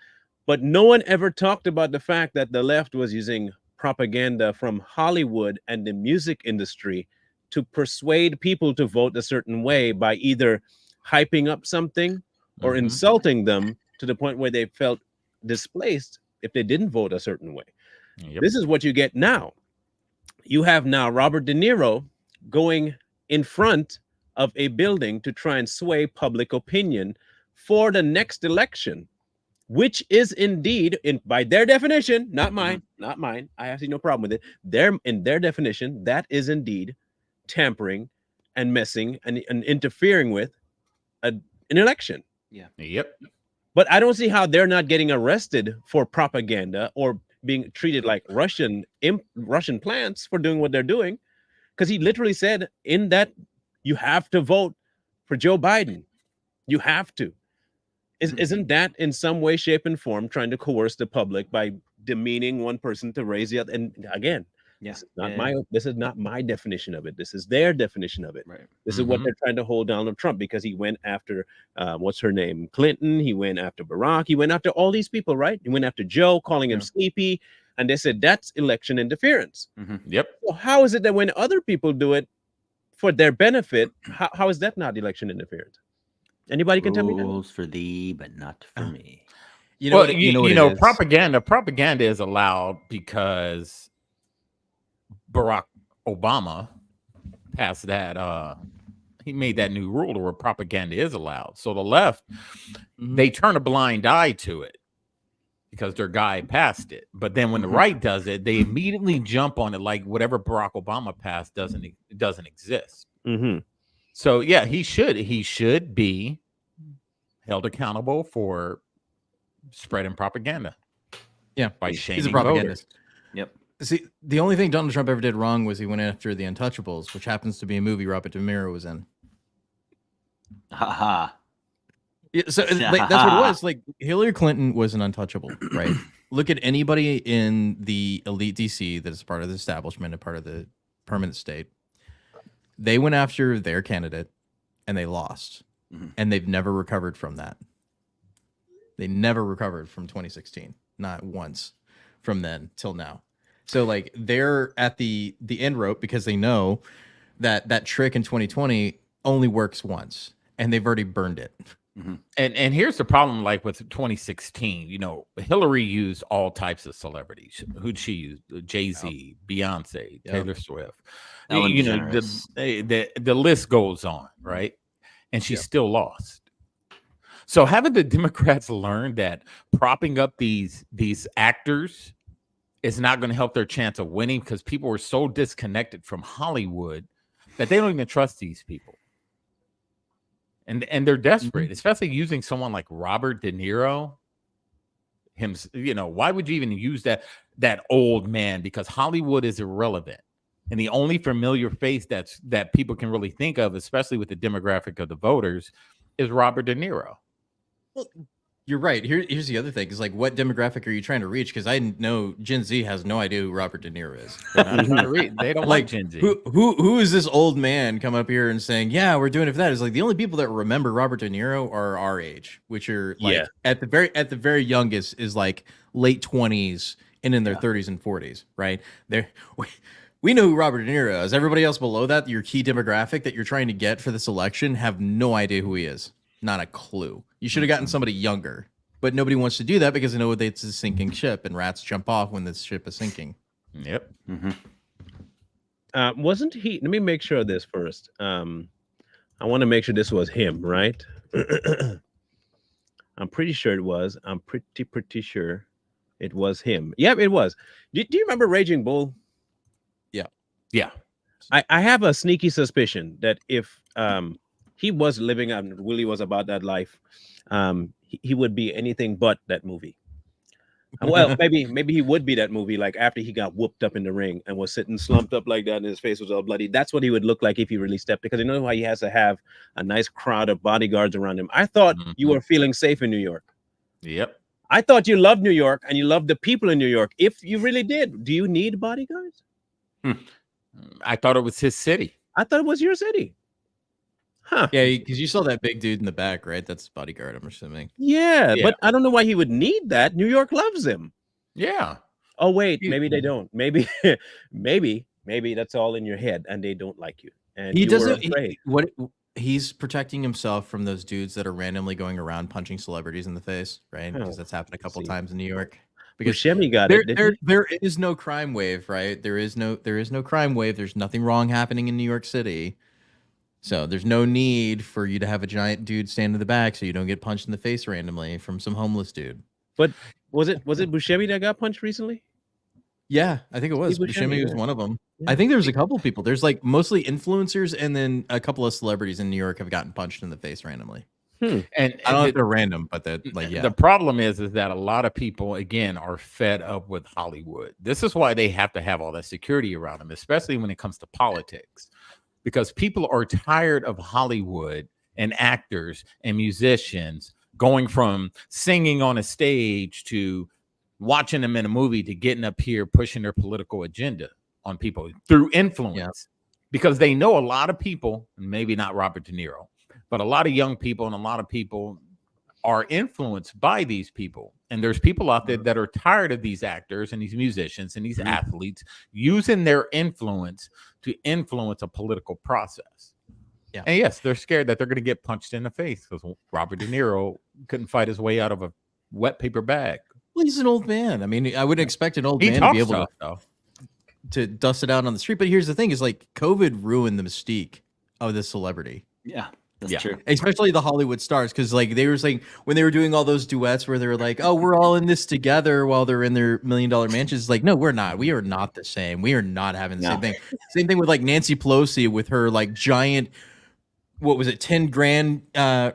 [SPEAKER 1] But no one ever talked about the fact that the left was using propaganda from Hollywood and the music industry to persuade people to vote a certain way by either hyping up something or
[SPEAKER 3] Mhm.
[SPEAKER 1] insulting them to the point where they felt displaced if they didn't vote a certain way.
[SPEAKER 3] Yep.
[SPEAKER 1] This is what you get now. You have now Robert De Niro going in front of a building to try and sway public opinion for the next election. which is indeed, by their definition, not mine, not mine. I have no problem with it. In their definition, that is indeed tampering and messing and interfering with an election.
[SPEAKER 3] Yep.
[SPEAKER 1] But I don't see how they're not getting arrested for propaganda or being treated like Russian plants for doing what they're doing. Because he literally said in that, you have to vote for Joe Biden. You have to. Isn't that in some way, shape, and form trying to coerce the public by demeaning one person to raise the other? And again, this is not my definition of it. This is their definition of it.
[SPEAKER 2] Right.
[SPEAKER 1] This is what they're trying to hold Donald Trump, because he went after what's her name, Clinton. He went after Barack. He went after all these people, right? He went after Joe, calling him sleepy, and they said that's election interference.
[SPEAKER 3] Yep.
[SPEAKER 1] So how is it that when other people do it for their benefit, how is that not election interference? Anybody can tell me that?
[SPEAKER 2] Rules for thee, but not for me.
[SPEAKER 4] You know,
[SPEAKER 3] Well,
[SPEAKER 4] what,
[SPEAKER 3] you
[SPEAKER 4] what it
[SPEAKER 3] know,
[SPEAKER 4] is?
[SPEAKER 3] propaganda is allowed because Barack Obama passed that. He made that new rule where propaganda is allowed. So the left, they turn a blind eye to it because their guy passed it. But then when the right does it, they immediately jump on it like whatever Barack Obama passed doesn't exist. So yeah, he should be held accountable for spreading propaganda.
[SPEAKER 4] Yeah,
[SPEAKER 3] by
[SPEAKER 4] he's
[SPEAKER 3] shaming
[SPEAKER 4] a propagandist.
[SPEAKER 3] voters.
[SPEAKER 2] Yep.
[SPEAKER 4] See, the only thing Donald Trump ever did wrong was he went after The Untouchables, which happens to be a movie Robert DeNiro was in.
[SPEAKER 2] Haha.
[SPEAKER 4] Yeah, so like, that's what it was. Like Hillary Clinton was an untouchable, right? Look at anybody in the elite DC that is part of the establishment and part of the permanent state. They went after their candidate and they lost. And they've never recovered from that. They never recovered from 2016. Not once from then till now. So like they're at the end rope because they know that that trick in 2020 only works once and they've already burned it.
[SPEAKER 3] And here's the problem, like with 2016, you know, Hillary used all types of celebrities. Who'd she use? Jay-Z, Beyonce, Taylor Swift.
[SPEAKER 2] Ellen
[SPEAKER 3] You know,
[SPEAKER 2] DeGeneres.
[SPEAKER 3] the list goes on, right? And she still lost. So haven't the Democrats learned that propping up these actors is not going to help their chance of winning, because people were so disconnected from Hollywood that they don't even trust these people. And they're desperate, especially using someone like Robert De Niro. Him, you know, why would you even use that old man? Because Hollywood is irrelevant. And the only familiar face that people can really think of, especially with the demographic of the voters, is Robert De Niro.
[SPEAKER 4] Well, you're right. Here's the other thing: is like, what demographic are you trying to reach? Because I know Gen Z has no idea who Robert De Niro is.
[SPEAKER 3] They don't like Gen Z.
[SPEAKER 4] Who is this old man come up here and saying, "Yeah, we're doing it for that"? It's like the only people that remember Robert De Niro are our age, which are like at the very youngest is like late 20s and in their 30s and 40s, right? We know who Robert De Niro is. Everybody else below that, your key demographic that you're trying to get for this election, have no idea who he is. Not a clue. You should have gotten somebody younger, but nobody wants to do that because they know it's a sinking ship and rats jump off when this ship is sinking.
[SPEAKER 3] Yep.
[SPEAKER 1] Wasn't he? Let me make sure of this first. I want to make sure this was him, right? I'm pretty sure it was. I'm pretty sure it was him. Yep, it was. Do you remember Raging Bull?
[SPEAKER 3] Yeah.
[SPEAKER 1] I have a sneaky suspicion that if he was living and Willie was about that life, he would be anything but that movie. Well, maybe he would be that movie, like after he got whooped up in the ring and was sitting slumped up like that and his face was all bloody. That's what he would look like if he really stepped, because you know why he has to have a nice crowd of bodyguards around him. I thought you were feeling safe in New York.
[SPEAKER 3] Yep.
[SPEAKER 1] I thought you loved New York and you loved the people in New York. If you really did, do you need bodyguards?
[SPEAKER 3] I thought it was his city.
[SPEAKER 1] I thought it was your city. Huh.
[SPEAKER 4] Yeah, because you saw that big dude in the back, right? That's bodyguard, I'm assuming.
[SPEAKER 1] Yeah, but I don't know why he would need that. New York loves him.
[SPEAKER 3] Yeah.
[SPEAKER 1] Oh, wait, maybe they don't. Maybe that's all in your head and they don't like you. And
[SPEAKER 4] He
[SPEAKER 1] you were
[SPEAKER 4] doesn't.
[SPEAKER 1] afraid.
[SPEAKER 4] He's protecting himself from those dudes that are randomly going around punching celebrities in the face, right? Because that's happened a couple times in New York. Because
[SPEAKER 1] Buscemi got it.
[SPEAKER 4] There is no crime wave, right? There is no crime wave. There's nothing wrong happening in New York City. So there's no need for you to have a giant dude stand in the back so you don't get punched in the face randomly from some homeless dude.
[SPEAKER 1] But was it Buscemi that got punched recently?
[SPEAKER 4] Yeah, I think it was.
[SPEAKER 1] Steve Buscemi,
[SPEAKER 4] Buscemi was
[SPEAKER 1] yeah.
[SPEAKER 4] one of them.
[SPEAKER 1] Yeah.
[SPEAKER 4] I think there's a couple people. There's like mostly influencers, and then a couple of celebrities in New York have gotten punched in the face randomly.
[SPEAKER 3] And
[SPEAKER 4] I don't know if they're random, but that like yeah.
[SPEAKER 3] The problem is that a lot of people again are fed up with Hollywood. This is why they have to have all that security around them, especially when it comes to politics, because people are tired of Hollywood and actors and musicians going from singing on a stage to watching them in a movie to getting up here pushing their political agenda on people through influence, because they know a lot of people, maybe not Robert De Niro, but a lot of young people and a lot of people are influenced by these people. And there's people out there that are tired of these actors and these musicians and these athletes using their influence to influence a political process.
[SPEAKER 4] Yeah.
[SPEAKER 3] And yes, they're scared that they're going to get punched in the face because Robert De Niro couldn't fight his way out of a wet paper bag.
[SPEAKER 4] Well, he's an old man. I mean, I wouldn't expect an old
[SPEAKER 3] He
[SPEAKER 4] man to be
[SPEAKER 3] talks
[SPEAKER 4] able
[SPEAKER 3] tough, though.
[SPEAKER 4] to dust it out on the street. But here's the thing: is like COVID ruined the mystique of this celebrity.
[SPEAKER 2] Yeah, that's
[SPEAKER 3] Yeah.
[SPEAKER 2] true.
[SPEAKER 4] Especially the Hollywood stars, because like they were saying when they were doing all those duets where they were like, "Oh, we're all in this together," while they're in their $1 million mansions. Like, no, we're not. We are not the same. We are not having the same thing. Same thing with like Nancy Pelosi with her like giant, what was it, 10 grand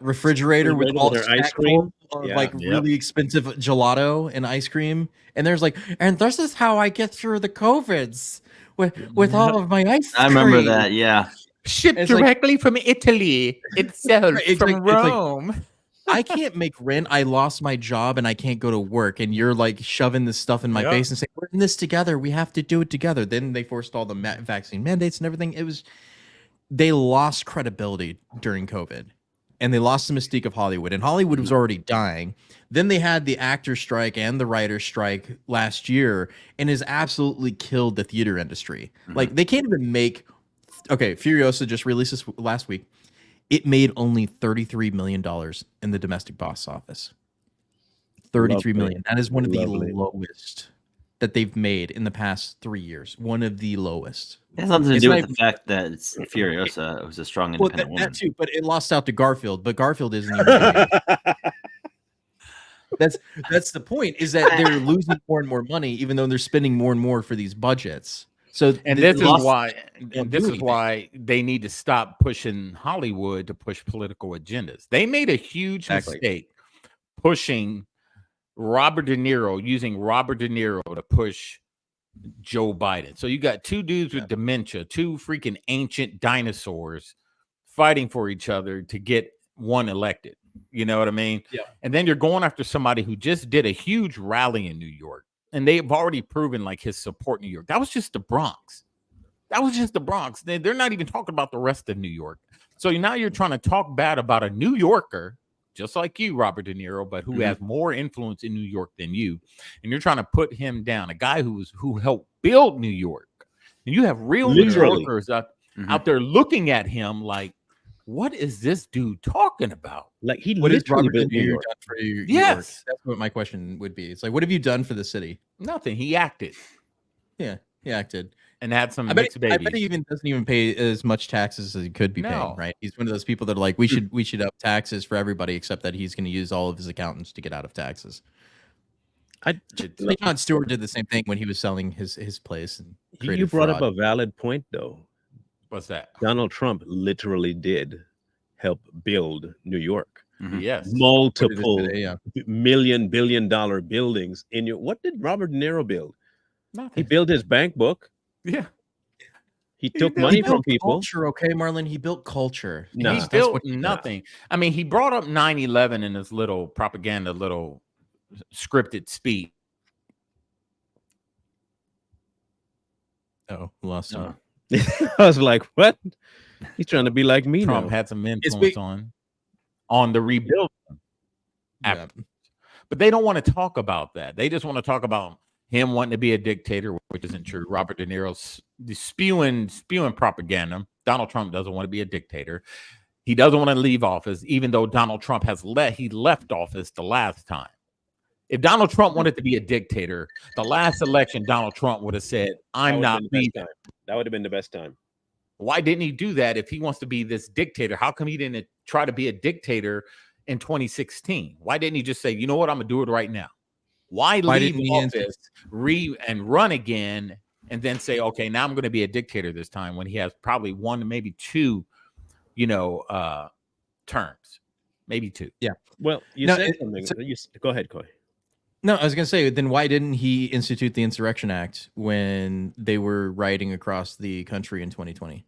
[SPEAKER 4] refrigerator with all
[SPEAKER 1] their
[SPEAKER 4] stacked
[SPEAKER 1] ice cream.
[SPEAKER 4] full of,
[SPEAKER 1] Yeah.
[SPEAKER 4] like really expensive gelato and ice cream. And there's like, and this is how I get through the COVIDs with all of my ice cream.
[SPEAKER 2] I remember that. Yeah.
[SPEAKER 3] Shipped
[SPEAKER 4] It's like-
[SPEAKER 3] directly from Italy itself,
[SPEAKER 4] It's
[SPEAKER 3] from
[SPEAKER 4] like- it's like-
[SPEAKER 3] Rome.
[SPEAKER 4] I can't make rent. I lost my job and I can't go to work. And you're like shoving this stuff in my
[SPEAKER 3] Yeah.
[SPEAKER 4] face and saying, we're in this together. We have to do it together. Then they forced all the vaccine mandates and everything. They lost credibility during COVID and they lost the mystique of Hollywood. And Hollywood was already dying. Then they had the actor strike and the writer strike last year and has absolutely killed the theater industry. Like they can't even make. Okay, Furiosa just released this last week. It made only $33 million in the domestic box office. $33 million. That is one of the lowest that they've made in the past 3 years. One of the lowest.
[SPEAKER 2] It has something to
[SPEAKER 4] It's
[SPEAKER 2] do
[SPEAKER 4] not
[SPEAKER 2] with
[SPEAKER 4] even-
[SPEAKER 2] the fact that it's Furiosa. It was a strong
[SPEAKER 4] Well,
[SPEAKER 2] independent
[SPEAKER 4] that
[SPEAKER 2] woman.
[SPEAKER 4] too, but it lost out to Garfield. But Garfield isn't even. doing it. That's the point. Is that they're losing more and more money, even though they're spending more and more for these budgets. So
[SPEAKER 3] And
[SPEAKER 4] they
[SPEAKER 3] this is
[SPEAKER 4] lost-
[SPEAKER 3] why
[SPEAKER 4] don't do anything.
[SPEAKER 3] they need to stop pushing Hollywood to push political agendas. They made a huge
[SPEAKER 4] Exactly.
[SPEAKER 3] mistake pushing Robert De Niro, using Robert De Niro to push Joe Biden. So you got two dudes with dementia, two freaking ancient dinosaurs fighting for each other to get one elected. You know what I mean?
[SPEAKER 4] Yeah.
[SPEAKER 3] And then you're going after somebody who just did a huge rally in New York. And they've already proven like his support in New York. That was just the Bronx. That was just the Bronx. They're not even talking about the rest of New York. So now you're trying to talk bad about a New Yorker, just like you, Robert De Niro, but who has more influence in New York than you. And you're trying to put him down, a guy who helped build New York. And you have real New
[SPEAKER 1] Literally.
[SPEAKER 3] Yorkers out there looking at him like, what is this dude talking about?
[SPEAKER 1] Like he
[SPEAKER 4] What has
[SPEAKER 1] literally
[SPEAKER 4] Robert De
[SPEAKER 1] built New
[SPEAKER 4] Niro
[SPEAKER 1] York.
[SPEAKER 4] done for New York?
[SPEAKER 3] Yes.
[SPEAKER 4] That's what my question would be. It's like, what have you done for the city?
[SPEAKER 3] Nothing. He acted
[SPEAKER 4] Yeah, he acted.
[SPEAKER 3] and had some
[SPEAKER 4] I bet
[SPEAKER 3] mixed babies.
[SPEAKER 4] he even doesn't even pay as much taxes as he could be
[SPEAKER 3] No.
[SPEAKER 4] paying, right? He's one of those people that are like, we should up taxes for everybody, except that he's going to use all of his accountants to get out of taxes. Jon Stewart did the same thing when he was selling his place. And
[SPEAKER 1] You
[SPEAKER 4] created
[SPEAKER 1] brought up
[SPEAKER 4] fraud.
[SPEAKER 1] a valid point, though.
[SPEAKER 3] What's that?
[SPEAKER 1] Donald Trump literally did help build New York.
[SPEAKER 3] Yes.
[SPEAKER 1] Multiple
[SPEAKER 4] today, yeah.
[SPEAKER 1] billion-dollar buildings in your. What did Robert De Niro build? He
[SPEAKER 3] Nothing.
[SPEAKER 1] built his bank book.
[SPEAKER 3] Yeah.
[SPEAKER 1] He took
[SPEAKER 3] built-
[SPEAKER 1] money
[SPEAKER 4] He
[SPEAKER 1] from
[SPEAKER 4] built
[SPEAKER 1] people.
[SPEAKER 4] culture, okay, Marlon. He built culture.
[SPEAKER 1] No.
[SPEAKER 3] He
[SPEAKER 1] That's
[SPEAKER 3] built
[SPEAKER 4] what he does.
[SPEAKER 3] nothing. I mean, he brought up 9/11 in his little propaganda, little scripted speech.
[SPEAKER 4] Oh, lost him.
[SPEAKER 1] I was like, what? He's trying to be like me
[SPEAKER 3] Trump
[SPEAKER 1] now.
[SPEAKER 3] had some influence
[SPEAKER 4] big-
[SPEAKER 3] on the rebuild.
[SPEAKER 4] Yeah.
[SPEAKER 3] But they don't want to talk about that. They just want to talk about him wanting to be a dictator, which isn't true. Robert De Niro's spewing propaganda. Donald Trump doesn't want to be a dictator. He doesn't want to leave office, even though Donald Trump he left office the last time. If Donald Trump wanted to be a dictator, the last election, Donald Trump would have said, I'm not leaving.
[SPEAKER 1] That would have been the best time.
[SPEAKER 3] Why didn't he do that if he wants to be this dictator? How come he didn't try to be a dictator in 2016? Why didn't he just say, you know what, I'm going to do it right now? Why
[SPEAKER 4] Why
[SPEAKER 3] leave
[SPEAKER 4] didn't he
[SPEAKER 3] office, and run again, and then say, okay, now I'm going to be a dictator this time when he has probably one, maybe two, terms, maybe two.
[SPEAKER 1] Well, you
[SPEAKER 4] No,
[SPEAKER 1] said
[SPEAKER 4] it-
[SPEAKER 1] something.
[SPEAKER 4] so-
[SPEAKER 1] Go ahead, Coy.
[SPEAKER 4] No, I was gonna say, then why didn't he institute the Insurrection Act when they were rioting across the country in 2020?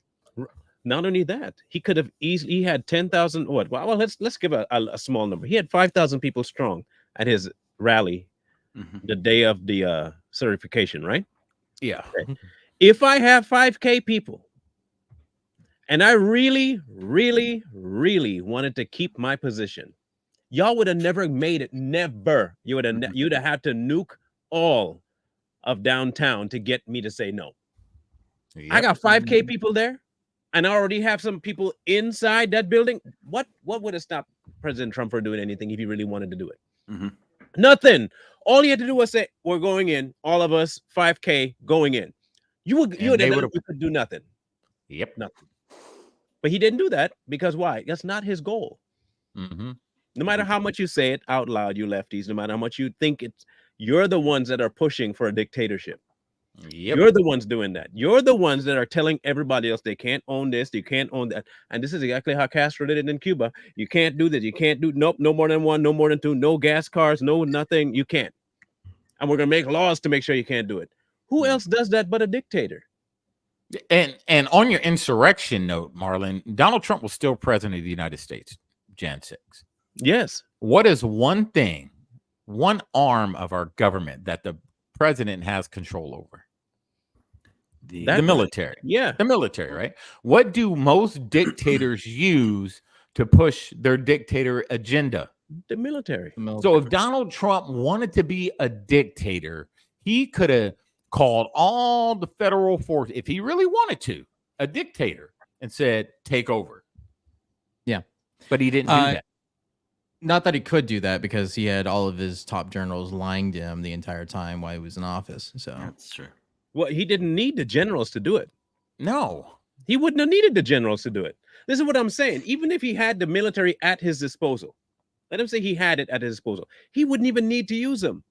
[SPEAKER 1] Not only that, he could have easily. He had 10,000. What? Well, let's give a small number. He had 5,000 people strong at his rally the day of the certification, right?
[SPEAKER 3] Yeah.
[SPEAKER 1] If I have 5K people, and I really, really, really wanted to keep my position, y'all would have never made it. Never. You'd have had to nuke all of downtown to get me to say no. I got 5K people there, and I already have some people inside that building. What would have stopped President Trump from doing anything if he really wanted to do it? Nothing. All he had to do was say, "We're going in, all of us, 5K going in." You could do nothing.
[SPEAKER 3] Yep.
[SPEAKER 1] Nothing. But he didn't do that because why? That's not his goal. No matter how much you say it out loud, you lefties, no matter how much you think you're the ones that are pushing for a dictatorship.
[SPEAKER 3] Yep.
[SPEAKER 1] You're the ones doing that. You're the ones that are telling everybody else they can't own this, you can't own that. And this is exactly how Castro did it in Cuba. You can't do this. You can't do no more than one, no more than two, no gas cars, no nothing. You can't. And we're gonna make laws to make sure you can't do it. Who else does that but a dictator?
[SPEAKER 3] And on your insurrection note, Marlon, Donald Trump was still president of the United States, Jan 6.
[SPEAKER 1] Yes.
[SPEAKER 3] What is one thing, one arm of our government that the president has control over? The military.
[SPEAKER 1] Yeah.
[SPEAKER 3] The military, right? What do most dictators use to push their dictator agenda?
[SPEAKER 1] The military.
[SPEAKER 3] So if Donald Trump wanted to be a dictator, he could have called all the federal force, if he really wanted to, a dictator, and said, take over.
[SPEAKER 4] Yeah.
[SPEAKER 3] But he didn't do that.
[SPEAKER 4] Not that he could do that, because he had all of his top generals lying to him the entire time while he was in office. So
[SPEAKER 2] That's true.
[SPEAKER 1] Well, he didn't need the generals to do it.
[SPEAKER 3] No.
[SPEAKER 1] He wouldn't have needed the generals to do it. This is what I'm saying. Even if he had the military at his disposal, let him say he had it at his disposal, he wouldn't even need to use them.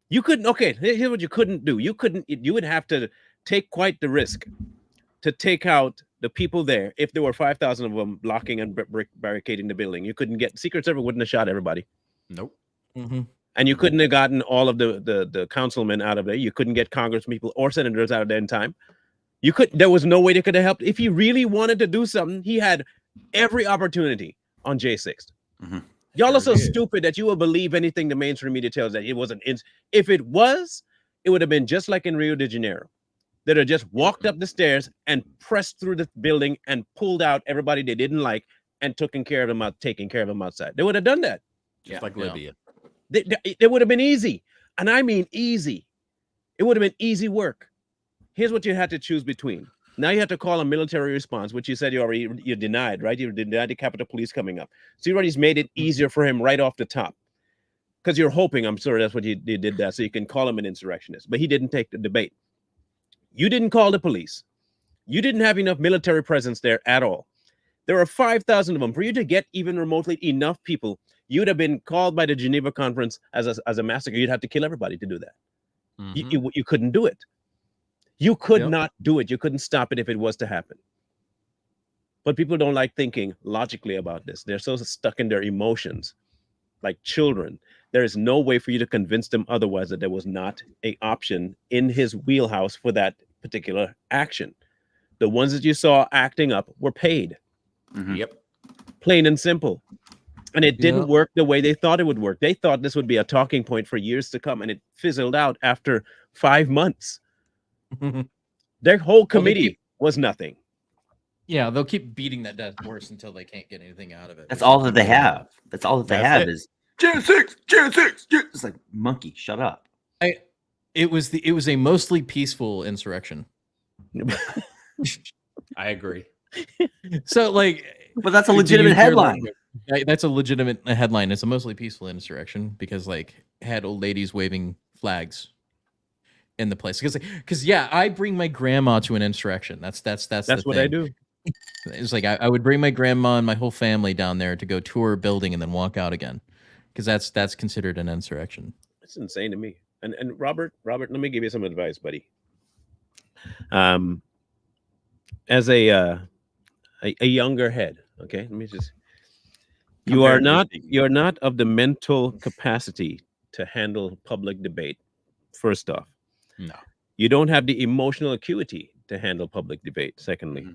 [SPEAKER 1] You couldn't. Okay, here's what you couldn't do. You would have to take quite the risk to take out the people there. If there were 5,000 of them blocking and barricading the building, you couldn't get Secret Service wouldn't have shot everybody.
[SPEAKER 3] Nope.
[SPEAKER 1] And you couldn't have gotten all of the councilmen out of there. You couldn't get Congress people or senators out of there in time. There was no way they could have helped. If he really wanted to do something, he had every opportunity on J6. Y'all are so stupid that you will believe anything the mainstream media tells that it wasn't. If it was, it would have been just like in Rio de Janeiro. They'd have just walked up the stairs and pressed through the building and pulled out everybody they didn't like and taking care of them outside. They would have done that.
[SPEAKER 3] Just like Libya.
[SPEAKER 1] It would have been easy. And I mean easy. It would have been easy work. Here's what you had to choose between. Now you have to call a military response, which you said you denied, right? You denied the Capitol Police coming up. So you already made it easier for him right off the top. Because you're hoping, I'm sure that's what you did that, so you can call him an insurrectionist. But he didn't take the debate. You didn't call the police. You didn't have enough military presence there at all. There are 5,000 of them. For you to get even remotely enough people, you'd have been called by the Geneva Conference as a massacre. You'd have to kill everybody to do that. You couldn't do it. You could not do it. You couldn't stop it if it was to happen. But people don't like thinking logically about this. They're so stuck in their emotions, like children. There is no way for you to convince them otherwise that there was not an option in his wheelhouse for that particular action. The ones that you saw acting up were paid.
[SPEAKER 3] Yep.
[SPEAKER 1] Plain and simple. And it didn't work the way they thought it would work. They thought this would be a talking point for years to come, and it fizzled out after 5 months. Their whole committee was nothing.
[SPEAKER 4] Yeah, they'll keep beating that dead horse until they can't get anything out of it.
[SPEAKER 2] That's all that they have. That's all that they
[SPEAKER 3] That's
[SPEAKER 2] have
[SPEAKER 3] it.
[SPEAKER 2] is Jan 6, Jan 6. It's like, monkey, shut up.
[SPEAKER 4] It was a mostly peaceful insurrection.
[SPEAKER 3] I agree.
[SPEAKER 4] So like,
[SPEAKER 2] But that's a legitimate headline.
[SPEAKER 4] That's a legitimate headline. It's a mostly peaceful insurrection because like it had old ladies waving flags in the place. Because yeah, I bring my grandma to an insurrection. That's
[SPEAKER 1] That's what I do.
[SPEAKER 4] It's like I would bring my grandma and my whole family down there to go tour a building and then walk out again. because that's considered an insurrection.
[SPEAKER 1] It's insane to me. And Robert, let me give you some advice, buddy. As a younger head, okay, let me just. You're not of the mental capacity to handle public debate. First off,
[SPEAKER 3] No.
[SPEAKER 1] you don't have the emotional acuity to handle public debate. Secondly,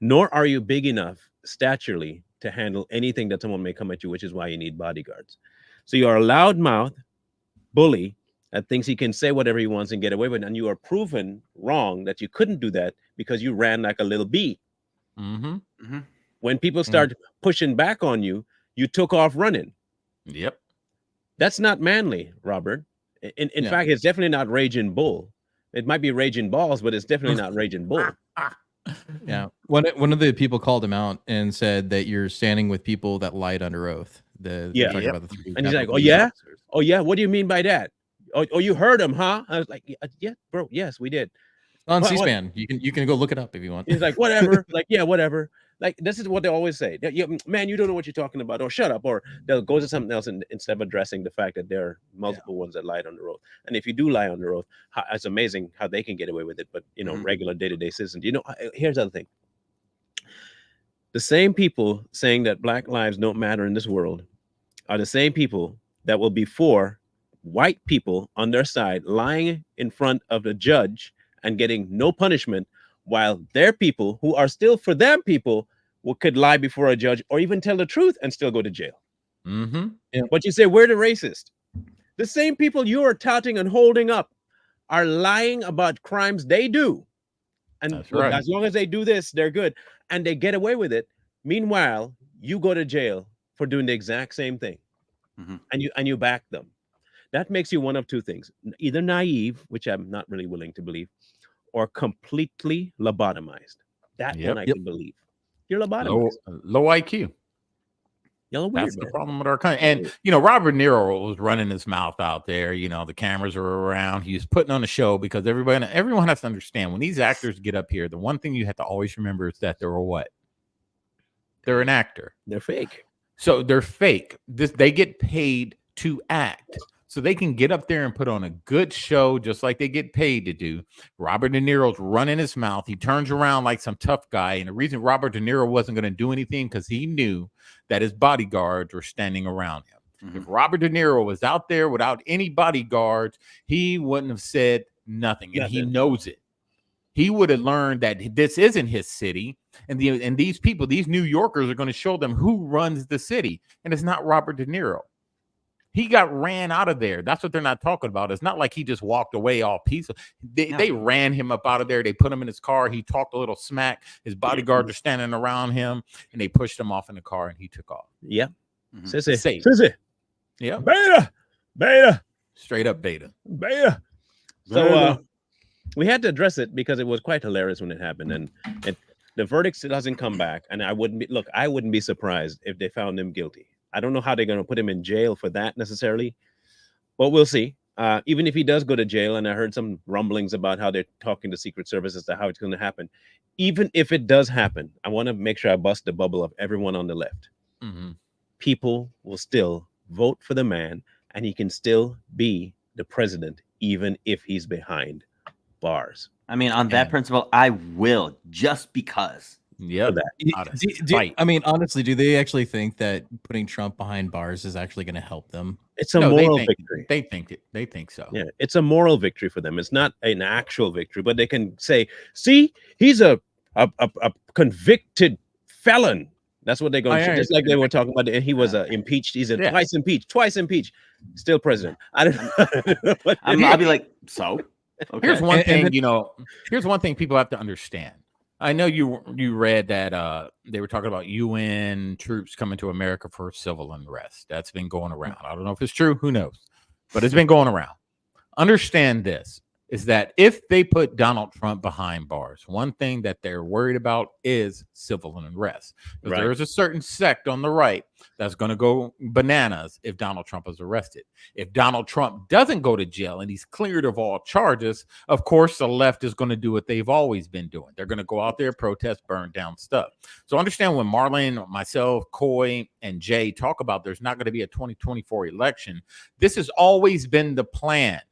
[SPEAKER 1] nor are you big enough staturally to handle anything that someone may come at you, which is why you need bodyguards. So you are a loudmouth bully that thinks he can say whatever he wants and get away with it, and you are proven wrong that you couldn't do that because you ran like a little bee. When people start pushing back on you, you took off running.
[SPEAKER 3] Yep.
[SPEAKER 1] That's not manly, Robert. In fact, it's definitely not raging bull. It might be raging balls, but it's definitely not raging bull.
[SPEAKER 4] Yeah. One of the people called him out and said that you're standing with people that lied under oath. About the three
[SPEAKER 1] and he's like,
[SPEAKER 4] Capitol
[SPEAKER 1] oh yeah?
[SPEAKER 4] officers.
[SPEAKER 1] Oh yeah? What do you mean by that? Oh, you heard him, huh? I was like, yeah, bro. Yes, we did.
[SPEAKER 4] On C-SPAN. You can go look it up if you want.
[SPEAKER 1] He's like, whatever. Like, yeah, whatever. Like, this is what they always say. Man, you don't know what you're talking about. Or shut up. Or they'll go to something else instead of addressing the fact that there are multiple ones that lied under oath. And if you do lie under oath, it's amazing how they can get away with it. But, regular day-to-day citizens, here's the other thing. The same people saying that Black lives don't matter in this world are the same people that will be for white people on their side lying in front of the judge and getting no punishment, while their people who are still for them people could lie before a judge or even tell the truth and still go to jail. But you say, we're the racist. The same people you are touting and holding up are lying about crimes they do. And as long as they do this, they're good. And they get away with it. Meanwhile, you go to jail for doing the exact same thing. And you back them. That makes you one of two things. Either naive, which I'm not really willing to believe, or completely lobotomized. That one I can believe. You're lobotomized.
[SPEAKER 3] Low IQ.
[SPEAKER 1] You're weird,
[SPEAKER 3] That's the problem with our country. And, Robert DeNiro was running his mouth out there. The cameras are around. He was putting on a show because everyone has to understand when these actors get up here, the one thing you have to always remember is that they're a what? They're an actor.
[SPEAKER 1] They're fake.
[SPEAKER 3] So they're fake. They get paid to act. So they can get up there and put on a good show just like they get paid to do. Robert De Niro's running his mouth. He turns around like some tough guy. And the reason Robert De Niro wasn't going to do anything because he knew that his bodyguards were standing around him. If Robert De Niro was out there without any bodyguards, he wouldn't have said nothing. And he knows it. He would have learned that this isn't his city. And these people, these New Yorkers are going to show them who runs the city. And it's not Robert De Niro. He got ran out of there. That's what they're not talking about. It's not like he just walked away all peaceful. They ran him up out of there. They put him in his car. He talked a little smack. His bodyguards are standing around him, and they pushed him off in the car, and he took off.
[SPEAKER 1] Yeah.
[SPEAKER 3] Sissy. Yeah.
[SPEAKER 1] Beta.
[SPEAKER 3] Straight up beta.
[SPEAKER 1] So we had to address it because it was quite hilarious when it happened. And the verdict still hasn't come back. And I wouldn't be surprised if they found him guilty. I don't know how they're going to put him in jail for that necessarily, but we'll see. Even if he does go to jail, and I heard some rumblings about how they're talking to Secret Service as to how it's going to happen. Even if it does happen, I want to make sure I bust the bubble of everyone on the left. People will still vote for the man, and he can still be the president, even if he's behind bars.
[SPEAKER 2] I mean, on that principle, I will, just because.
[SPEAKER 3] Yeah.
[SPEAKER 4] Honestly, do they actually think that putting Trump behind bars is actually going to help them?
[SPEAKER 1] It's a moral victory.
[SPEAKER 3] They think so.
[SPEAKER 1] Yeah, it's a moral victory for them. It's not an actual victory, but they can say, "See, he's a convicted felon." That's what they're going to say. Just like they were talking about, he was impeached. He's twice impeached, still president. I don't know.
[SPEAKER 2] I'll be like, so. Okay.
[SPEAKER 3] Here's one thing, here's one thing people have to understand. I know you read that they were talking about UN troops coming to America for civil unrest. That's been going around. I don't know if it's true. Who knows? But it's been going around. Understand this. is that if they put Donald Trump behind bars, one thing that they're worried about is civil unrest. Because
[SPEAKER 1] Right.
[SPEAKER 3] there is a certain sect on the right that's going to go bananas if Donald Trump is arrested. If Donald Trump doesn't go to jail and he's cleared of all charges, of course, the left is going to do what they've always been doing. They're going to go out there, protest, burn down stuff. So understand when Marlon, myself, Coy, and Jay talk about there's not going to be a 2024 election, this has always been the plan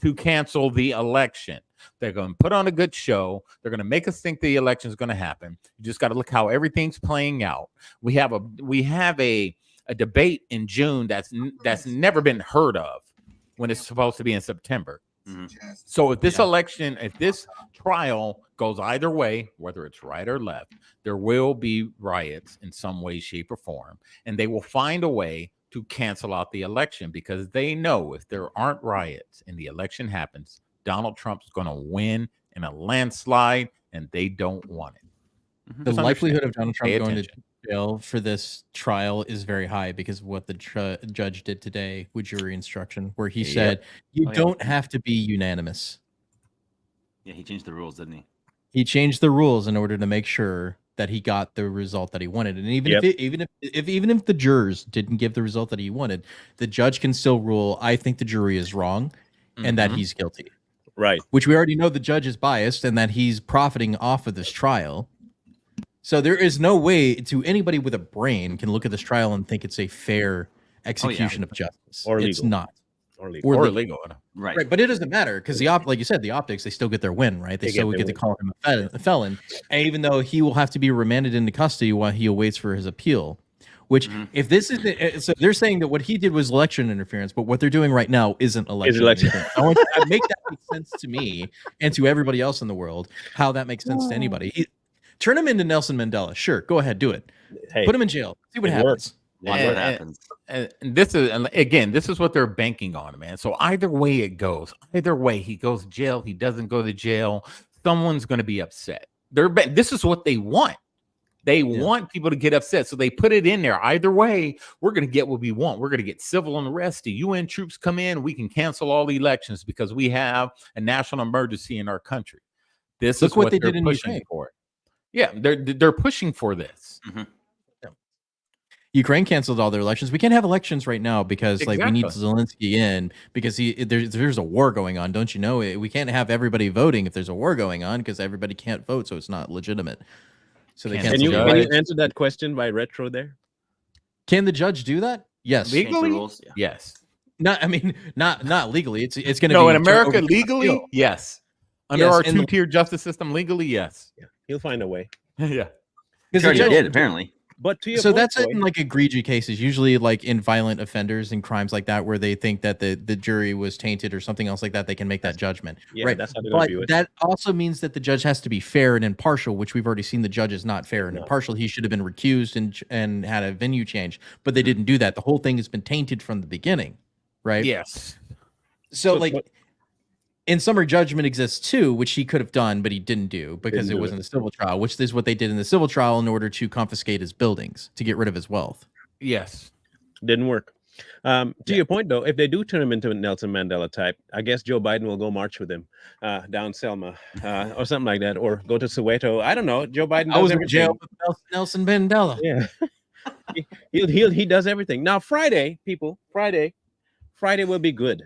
[SPEAKER 3] to cancel the election. They're going to put on a good show. They're going to make us think the election is going to happen. You just got to look how everything's playing out. We have a debate in June that's never been heard of when it's supposed to be in September. So if this election, if this trial goes either way, whether it's right or left, there will be riots in some way, shape, or form, and they will find a way to cancel out the election because they know if there aren't riots and the election happens, Donald Trump's going to win in a landslide, and they don't want it.
[SPEAKER 4] The
[SPEAKER 3] Just
[SPEAKER 4] likelihood
[SPEAKER 3] understand.
[SPEAKER 4] of Donald
[SPEAKER 3] Pay
[SPEAKER 4] Trump going to
[SPEAKER 3] attention.
[SPEAKER 4] jail for this trial is very high because of what the judge did today with jury instruction, where he
[SPEAKER 3] Yep.
[SPEAKER 4] said you
[SPEAKER 2] Oh, yeah.
[SPEAKER 4] don't have to be unanimous.
[SPEAKER 9] Yeah, he changed the rules, didn't he?
[SPEAKER 4] He changed the rules in order to make sure that he got the result that he wanted. And even
[SPEAKER 1] Yep.
[SPEAKER 4] even if the jurors didn't give the result that he wanted, the judge can still rule, I think the jury is wrong and that
[SPEAKER 3] Mhm.
[SPEAKER 4] he's guilty.
[SPEAKER 1] Right.
[SPEAKER 4] Which we already know the judge is biased and that he's profiting off of this trial. So there is no way to anybody with a brain can look at this trial and think it's a fair execution of justice.
[SPEAKER 1] Or
[SPEAKER 4] It's
[SPEAKER 1] legal.
[SPEAKER 4] not.
[SPEAKER 1] Or legal.
[SPEAKER 3] Or
[SPEAKER 4] Or
[SPEAKER 3] illegal.
[SPEAKER 9] Right.
[SPEAKER 4] Right, but it doesn't matter because like you said, the optics, they still get their win, right? They
[SPEAKER 1] They
[SPEAKER 4] still
[SPEAKER 1] get
[SPEAKER 4] get
[SPEAKER 1] their
[SPEAKER 4] to call him a felon, and even though he will have to be remanded into custody while he awaits for his appeal. Which, if this is so, they're saying that what he did was election interference, but what they're doing right now isn't election
[SPEAKER 1] election.
[SPEAKER 4] interference. I want to make that make sense to me and to everybody else in the world. How that makes sense to anybody. Turn him into Nelson Mandela. Sure, go ahead, do it.
[SPEAKER 1] Hey,
[SPEAKER 4] Put him in jail. See what
[SPEAKER 1] it
[SPEAKER 4] happens.
[SPEAKER 1] works.
[SPEAKER 9] Watch
[SPEAKER 3] And-
[SPEAKER 9] what happens.
[SPEAKER 3] And this is, and again, this is what they're banking on, man. So either way it goes, either way he goes to jail, he doesn't go to jail, someone's going to be upset. This is what they want. They want people to get upset, so they put it in there. Either way, we're going to get what we want. We're going to get civil unrest. The UN troops come in, we can cancel all the elections because we have a national emergency in our country. This
[SPEAKER 4] Look
[SPEAKER 3] is
[SPEAKER 4] what
[SPEAKER 3] what
[SPEAKER 4] they
[SPEAKER 3] they're
[SPEAKER 4] did in
[SPEAKER 3] pushing
[SPEAKER 4] Ukraine.
[SPEAKER 3] for. Yeah, they're pushing for this.
[SPEAKER 4] Ukraine canceled all their elections. We can't have elections right now because like we need
[SPEAKER 3] Exactly.
[SPEAKER 4] Zelensky in because there's a war going on. Don't you know? We can't have everybody voting if there's a war going on because everybody can't vote, so it's not legitimate. So they
[SPEAKER 3] Can
[SPEAKER 4] canceled
[SPEAKER 1] Can you,
[SPEAKER 4] the
[SPEAKER 1] can you
[SPEAKER 4] elections.
[SPEAKER 1] answer that question by retro there?
[SPEAKER 4] Can the judge do that? Yes.
[SPEAKER 3] Legally?
[SPEAKER 9] Change the rules. Yeah.
[SPEAKER 3] Yes.
[SPEAKER 4] Not. I mean, not legally. It's going to
[SPEAKER 3] No,
[SPEAKER 4] be
[SPEAKER 3] in America,
[SPEAKER 4] over to
[SPEAKER 3] legally,
[SPEAKER 4] appeal.
[SPEAKER 3] yes. Under
[SPEAKER 4] Yes,
[SPEAKER 3] our
[SPEAKER 4] and-
[SPEAKER 3] two-tier justice system, legally, yes.
[SPEAKER 1] He'll find a way.
[SPEAKER 3] Yeah.
[SPEAKER 4] Because
[SPEAKER 9] He
[SPEAKER 4] the
[SPEAKER 9] already
[SPEAKER 4] judge-
[SPEAKER 9] did, apparently.
[SPEAKER 1] But to your
[SPEAKER 4] So
[SPEAKER 1] point,
[SPEAKER 4] that's
[SPEAKER 1] Coy,
[SPEAKER 4] in like egregious cases, usually like in violent offenders and crimes like that, where they think that the jury was tainted or something else like that. They can make that judgment.
[SPEAKER 1] yeah,
[SPEAKER 4] right.
[SPEAKER 1] that's how they're gonna
[SPEAKER 4] But
[SPEAKER 1] view it.
[SPEAKER 4] that also means that the judge has to be fair and impartial, which we've already seen the judge is not fair and
[SPEAKER 1] No.
[SPEAKER 4] impartial. He should have been recused and had a venue change, but they didn't do that. The whole thing has been tainted from the beginning, right?
[SPEAKER 3] Yes.
[SPEAKER 4] So
[SPEAKER 1] But-
[SPEAKER 4] like,
[SPEAKER 1] but-
[SPEAKER 4] in summary judgment exists too, which he could have done, but he didn't do because
[SPEAKER 1] Didn't
[SPEAKER 4] it
[SPEAKER 1] do
[SPEAKER 4] wasn't a civil trial, which is what they did in the civil trial in order to confiscate his buildings to get rid of his wealth.
[SPEAKER 3] Yes.
[SPEAKER 1] Didn't work. To your point, though, if they do turn him into a Nelson Mandela type, I guess Joe Biden will go march with him down Selma or something like that, or go to Soweto. I don't know. Joe Biden.
[SPEAKER 4] I
[SPEAKER 1] does
[SPEAKER 4] was in
[SPEAKER 1] everything.
[SPEAKER 4] jail with Nelson Mandela.
[SPEAKER 1] Yeah, he does everything. Now Friday, people, Friday will be good.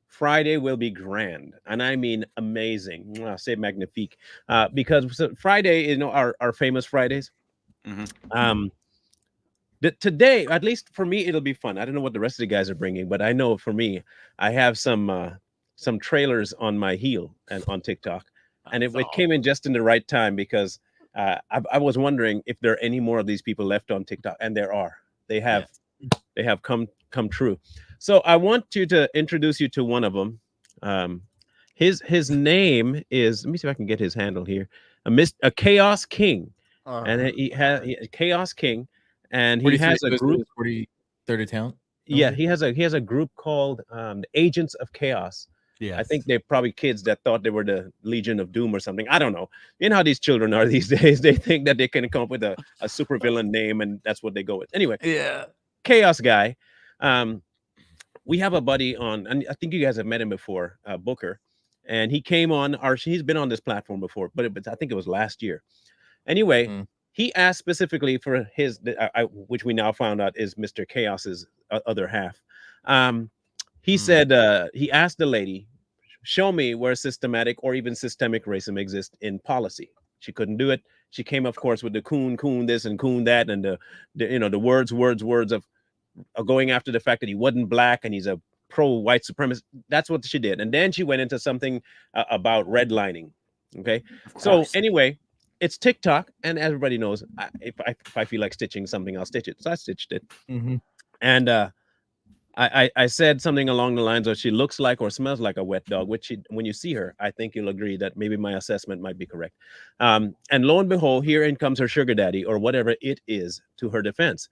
[SPEAKER 1] Friday will be grand, and I mean amazing. I say magnifique, because Friday, you know, our famous Fridays. Today, at least for me, it'll be fun. I don't know what the rest of the guys are bringing, but I know for me, I have some trailers on my heel and on TikTok, and it came in just in the right time because I was wondering if there are any more of these people left on TikTok, and there are. They have come true. So I want you to introduce you to one of them. His name is, let me see if I can get his handle here. A Chaos King, and he has Chaos King, and he has a group.
[SPEAKER 4] 43rd talent.
[SPEAKER 1] Yeah, he has a group called the Agents of Chaos.
[SPEAKER 3] Yeah.
[SPEAKER 1] I think they're probably kids that thought they were the Legion of Doom or something. I don't know. You know how these children are these days. They think that they can come up with a supervillain name, and that's what they go with. Anyway,
[SPEAKER 3] Yeah.
[SPEAKER 1] Chaos guy. we have a buddy on, and I think you guys have met him before, Booker, and he came on our. He's been on this platform before, but I think it was last year. Anyway, he asked specifically for his, which we now found out is Mr. Chaos's other half. He said he asked the lady, show me where systematic or even systemic racism exists in policy. She couldn't do it. She came, of course, with the coon this and coon that, and the words of going after the fact that he wasn't black and he's a pro-white supremacist. That's what she did. And then she went into something about redlining. Okay. So anyway, it's TikTok, and everybody knows if I feel like stitching something, I'll stitch it. So I stitched it. And I said something along the lines of she looks like or smells like a wet dog, which when you see her, I think you'll agree that maybe my assessment might be correct. And lo and behold, here in comes her sugar daddy or whatever it is to her defense.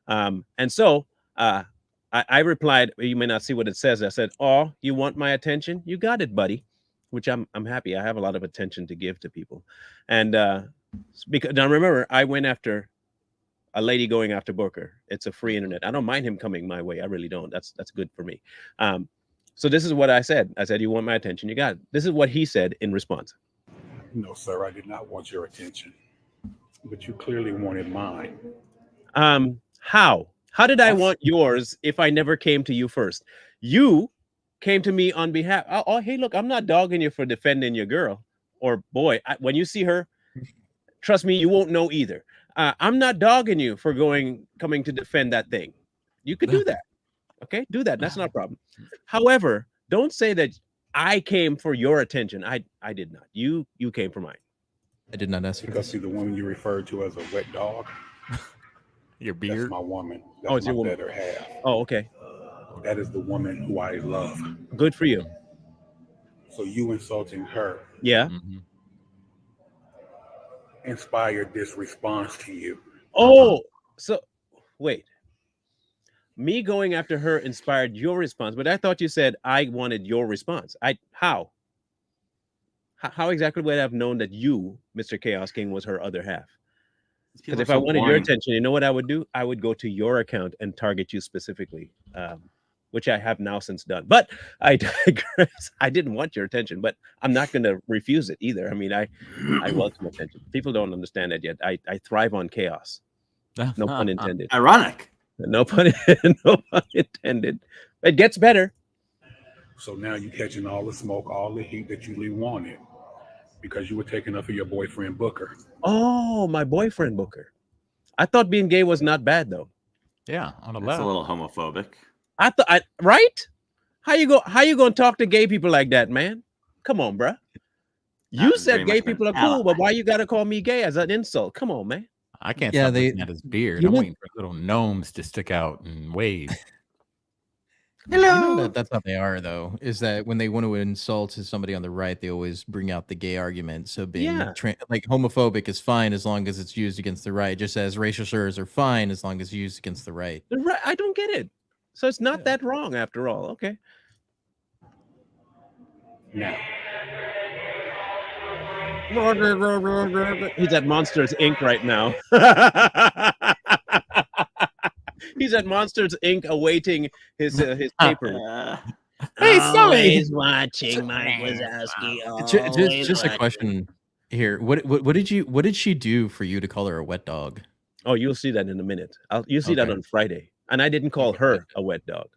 [SPEAKER 1] And so I replied, you may not see what it says. I said, oh, you want my attention? You got it, buddy, which I'm happy. I have a lot of attention to give to people. And because now remember, I went after a lady going after Booker. It's a free internet. I don't mind him coming my way. I really don't. That's good for me. So this is what I said. I said, you want my attention? You got it. This is what he said in response.
[SPEAKER 10] No, sir, I did not want your attention, but you clearly wanted mine.
[SPEAKER 1] How did I want yours if I never came to you first? You came to me on behalf. Oh, hey, look, I'm not dogging you for defending your girl or boy. When you see her, trust me, you won't know either. I'm not dogging you for coming to defend that thing. You could do that. Okay, do that. That's not a problem. However, don't say that I came for your attention. I did not. You came for mine.
[SPEAKER 4] I did not ask.
[SPEAKER 10] Because see, the woman you referred to as a wet dog.
[SPEAKER 3] Your beard.
[SPEAKER 10] That's my woman. That's my better half.
[SPEAKER 1] Oh, okay.
[SPEAKER 10] That is the woman who I love.
[SPEAKER 1] Good for you.
[SPEAKER 10] So you insulting her.
[SPEAKER 1] Yeah.
[SPEAKER 10] Inspired this response to you.
[SPEAKER 1] Oh, so wait. Me going after her inspired your response, but I thought you said I wanted your response. How exactly would I have known that you, Mr. Chaos King, was her other half? Because if I wanted your attention, you know what I would do? I would go to your account and target you specifically, which I have now since done. But I digress. I didn't want your attention, but I'm not going to refuse it either. I mean, I welcome attention. People don't understand that yet. I thrive on chaos. No pun intended.
[SPEAKER 2] Ironic.
[SPEAKER 1] No pun intended. It gets better.
[SPEAKER 10] So now you're catching all the smoke, all the heat that you really wanted because you were taking up for your boyfriend Booker.
[SPEAKER 1] Oh, my boyfriend Booker. I thought being gay was not bad though.
[SPEAKER 3] Yeah, on the
[SPEAKER 2] That's
[SPEAKER 3] left.
[SPEAKER 2] a little homophobic.
[SPEAKER 1] I thought, right? How you going to talk to gay people like that, man? Come on, bruh. You said gay people are cool, but why you got to call me gay as an insult? Come on, man.
[SPEAKER 3] I can't stop looking at his beard. I'm waiting for little gnomes to stick out and wave.
[SPEAKER 4] Hello. You know that's how they are, though. Is that when they want to insult somebody on the right, they always bring out the gay argument. So being like homophobic is fine as long as it's used against the right, just as racial slurs are fine as long as used against the right.
[SPEAKER 1] I don't get it. So it's not that wrong after all. Okay.
[SPEAKER 10] Now.
[SPEAKER 1] He's at Monsters Inc. right now. He's at Monsters Inc. awaiting his paper.
[SPEAKER 4] Hey, Sully!
[SPEAKER 1] Always watching Mike Wazowski.
[SPEAKER 4] Just a question here. What did she do for you to call her a wet dog?
[SPEAKER 1] Oh, you'll see that in a minute. You'll see that on Friday. And I didn't call her a wet dog.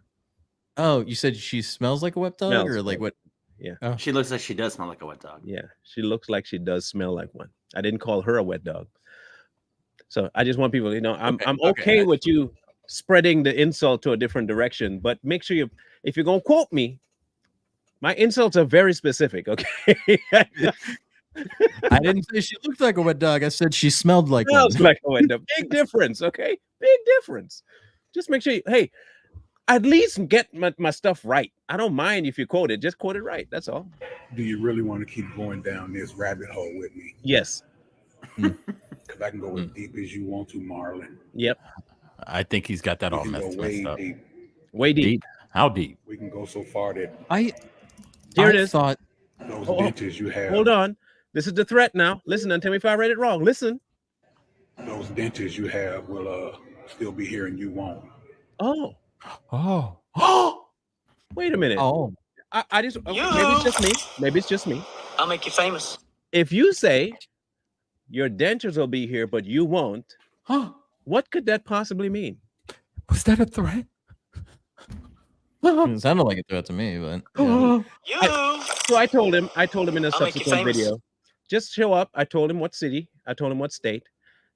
[SPEAKER 4] Oh, you said she smells like a wet dog, or like what?
[SPEAKER 1] Yeah.
[SPEAKER 4] Oh.
[SPEAKER 2] She looks like she does smell like a wet dog.
[SPEAKER 1] Yeah, she looks like she does smell like one. I didn't call her a wet dog. So I just want people to know I'm okay with you spreading the insult to a different direction, but make sure if you're gonna quote me, my insults are very specific. Okay.
[SPEAKER 4] I didn't say she looked like a wet dog. I said she smelled like one.
[SPEAKER 1] Smells like a wet dog. Big difference. Okay, big difference. Just make sure at least get my stuff right. I don't mind if you quote it. Just quote it right. That's all.
[SPEAKER 10] Do you really want to keep going down this rabbit hole with me?
[SPEAKER 1] Yes.
[SPEAKER 10] Because I can go as deep as you want to, Marlon.
[SPEAKER 1] Yep.
[SPEAKER 3] I think he's got that all messed up.
[SPEAKER 10] Deep.
[SPEAKER 1] Way deep.
[SPEAKER 3] How deep?
[SPEAKER 10] We can go so far that
[SPEAKER 1] Here it is.
[SPEAKER 4] Thought
[SPEAKER 10] those dentures you have.
[SPEAKER 1] Hold on. This is the threat now. Listen and tell me if I read it wrong. Listen.
[SPEAKER 10] Those dentures you have will still be here and you won't.
[SPEAKER 1] Oh.
[SPEAKER 3] Oh.
[SPEAKER 1] Wait a minute.
[SPEAKER 4] Oh,
[SPEAKER 1] I just maybe it's just me. Maybe it's just me.
[SPEAKER 6] I'll make you famous.
[SPEAKER 1] If you say your dentures will be here, but you won't,
[SPEAKER 3] Huh?
[SPEAKER 1] what could that possibly mean?
[SPEAKER 3] Was that a threat?
[SPEAKER 4] it sounded like a threat to me, but
[SPEAKER 1] So I told him in a
[SPEAKER 6] I'll make you
[SPEAKER 1] subsequent
[SPEAKER 6] famous.
[SPEAKER 1] video, just show up. I told him what city, I told him what state,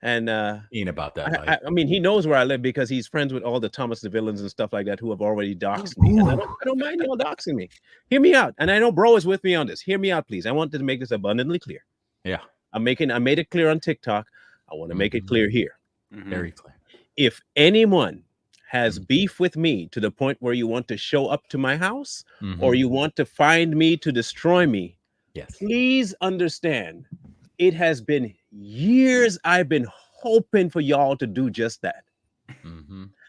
[SPEAKER 1] and
[SPEAKER 3] He ain't about that life.
[SPEAKER 1] I mean, he knows where I live because he's friends with all the Thomas the villains and stuff like that who have already doxed me. And I don't mind y'all doxing me. Hear me out. And I know bro is with me on this. Hear me out, please. I wanted to make this abundantly clear.
[SPEAKER 3] Yeah.
[SPEAKER 1] I made it clear on TikTok. I want to make it clear here.
[SPEAKER 3] Very clear.
[SPEAKER 1] If anyone has beef with me to the point where you want to show up to my house or you want to find me to destroy me,
[SPEAKER 3] yes,
[SPEAKER 1] please understand it has been years I've been hoping for y'all to do just that.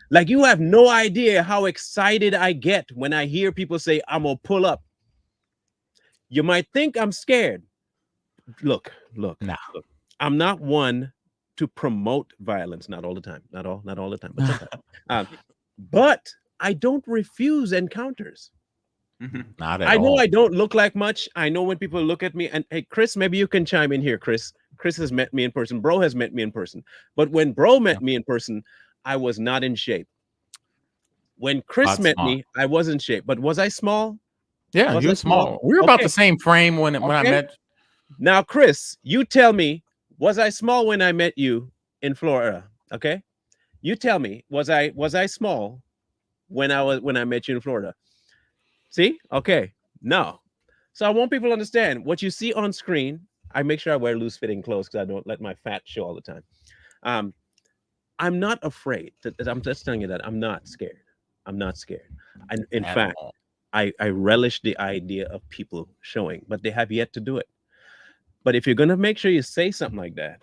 [SPEAKER 1] Like, you have no idea how excited I get when I hear people say, I'm gonna pull up. You might think I'm scared. Look, look. I'm not one to promote violence. Not all the time. Not all the time. But sometimes. But I don't refuse encounters.
[SPEAKER 3] Not at
[SPEAKER 1] I know
[SPEAKER 3] all.
[SPEAKER 1] I don't look like much. I know when people look at me, and hey, Chris, maybe you can chime in here. Chris has met me in person. Bro has met me in person. But when Bro met me in person, I was not in shape. When Chris met me, I was in shape. But was I small?
[SPEAKER 3] Yeah,
[SPEAKER 1] Was
[SPEAKER 3] you're
[SPEAKER 1] I
[SPEAKER 3] small. We were about the same frame when I met.
[SPEAKER 1] Now, Chris, you tell me, was I small when I met you in Florida? Okay, you tell me, was I small when I met you in Florida? See, okay, no. So I want people to understand what you see on screen. I make sure I wear loose fitting clothes because I don't let my fat show all the time. I'm not afraid. I'm just telling you that I'm not scared. I'm not scared. And in fact, I relish the idea of people showing, but they have yet to do it. But if you're going to make sure you say something like that,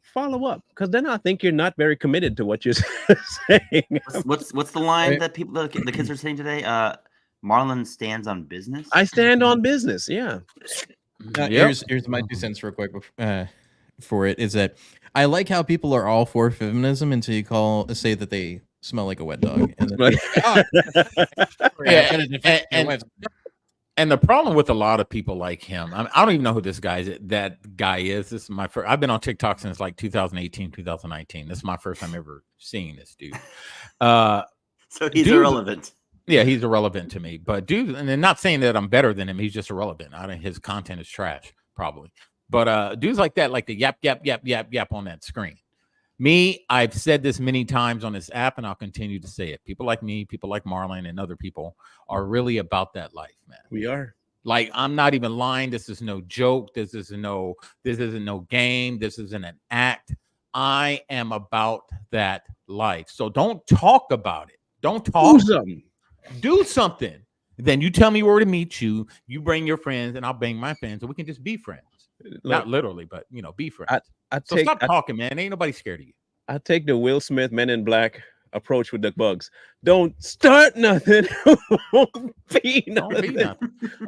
[SPEAKER 1] follow up, because then I think you're not very committed to what you're saying.
[SPEAKER 2] What's the line that the kids are saying today? Marlon stands on business.
[SPEAKER 1] I stand on business. Yeah.
[SPEAKER 4] Here's my 2 cents real quick for it, is that I like how people are all for feminism until you say that they smell like a wet dog. And then,
[SPEAKER 3] and the problem with a lot of people like him, I don't even know who that guy is. This is my first. I've been on TikTok since like 2018, 2019. This is my first time ever seeing this dude.
[SPEAKER 2] So he's irrelevant.
[SPEAKER 3] Yeah, he's irrelevant to me. But dude, and not saying that I'm better than him. He's just irrelevant. I think his content is trash, probably. But dudes like that, like the yap, yap, yap, yap, yap on that screen. Me, I've said this many times on this app, and I'll continue to say it. People like me, people like Marlon, and other people are really about that life, man.
[SPEAKER 1] We are.
[SPEAKER 3] Like, I'm not even lying. This is no joke. This isn't no game. This isn't an act. I am about that life. So don't talk about it. Don't talk. Do something. Then you tell me where to meet you. You bring your friends, and I'll bring my friends, and we can just be friends. Not literally, but be friends. So stop talking, man. Ain't nobody scared of you.
[SPEAKER 1] I take the Will Smith Men in Black approach with the bugs. Don't start nothing. Be nothing.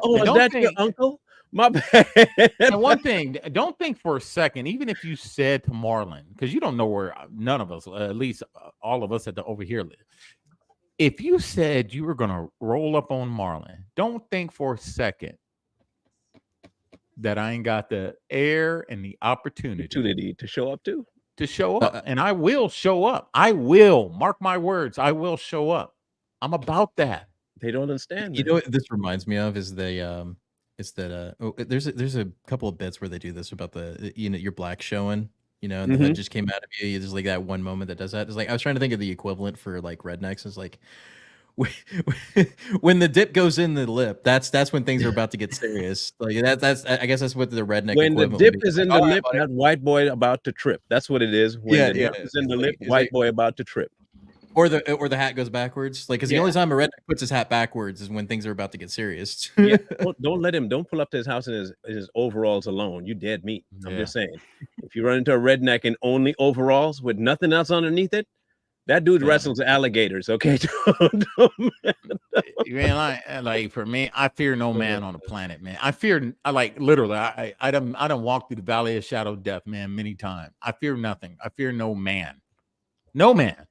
[SPEAKER 1] Oh, is that your uncle? My bad.
[SPEAKER 3] And one thing, don't think for a second, even if you said to Marlon, because you don't know where none of us, at least all of us over here live. If you said you were going to roll up on Marlon, don't think for a second that I ain't got the air and the opportunity
[SPEAKER 1] to show up too.
[SPEAKER 3] To show up. And I will show up. I will. Mark my words. I will show up. I'm about that.
[SPEAKER 1] They don't understand.
[SPEAKER 4] You know what this reminds me of is there's a couple of bits where they do this about your black showing, and the hood just came out of you. There's like that one moment that does that. It's like I was trying to think of the equivalent for like rednecks. It's like when the dip goes in the lip, that's when things are about to get serious. Like that's I guess that's what the redneck.
[SPEAKER 1] When the dip is in the lip, that white boy about to trip. That's what it is. When the dip is in the lip, white boy about to trip.
[SPEAKER 4] Or the hat goes backwards. Like, because the only time a redneck puts his hat backwards is when things are about to get serious.
[SPEAKER 1] Don't let him. Don't pull up to his house in his overalls alone. You dead meat. I'm just saying. If you run into a redneck in only overalls with nothing else underneath it, that dude wrestles alligators. Okay.
[SPEAKER 3] Like for me, I fear no man on the planet, man. I literally. I done walked through the valley of shadow of death, man, many times. I fear nothing. I fear no man. No man.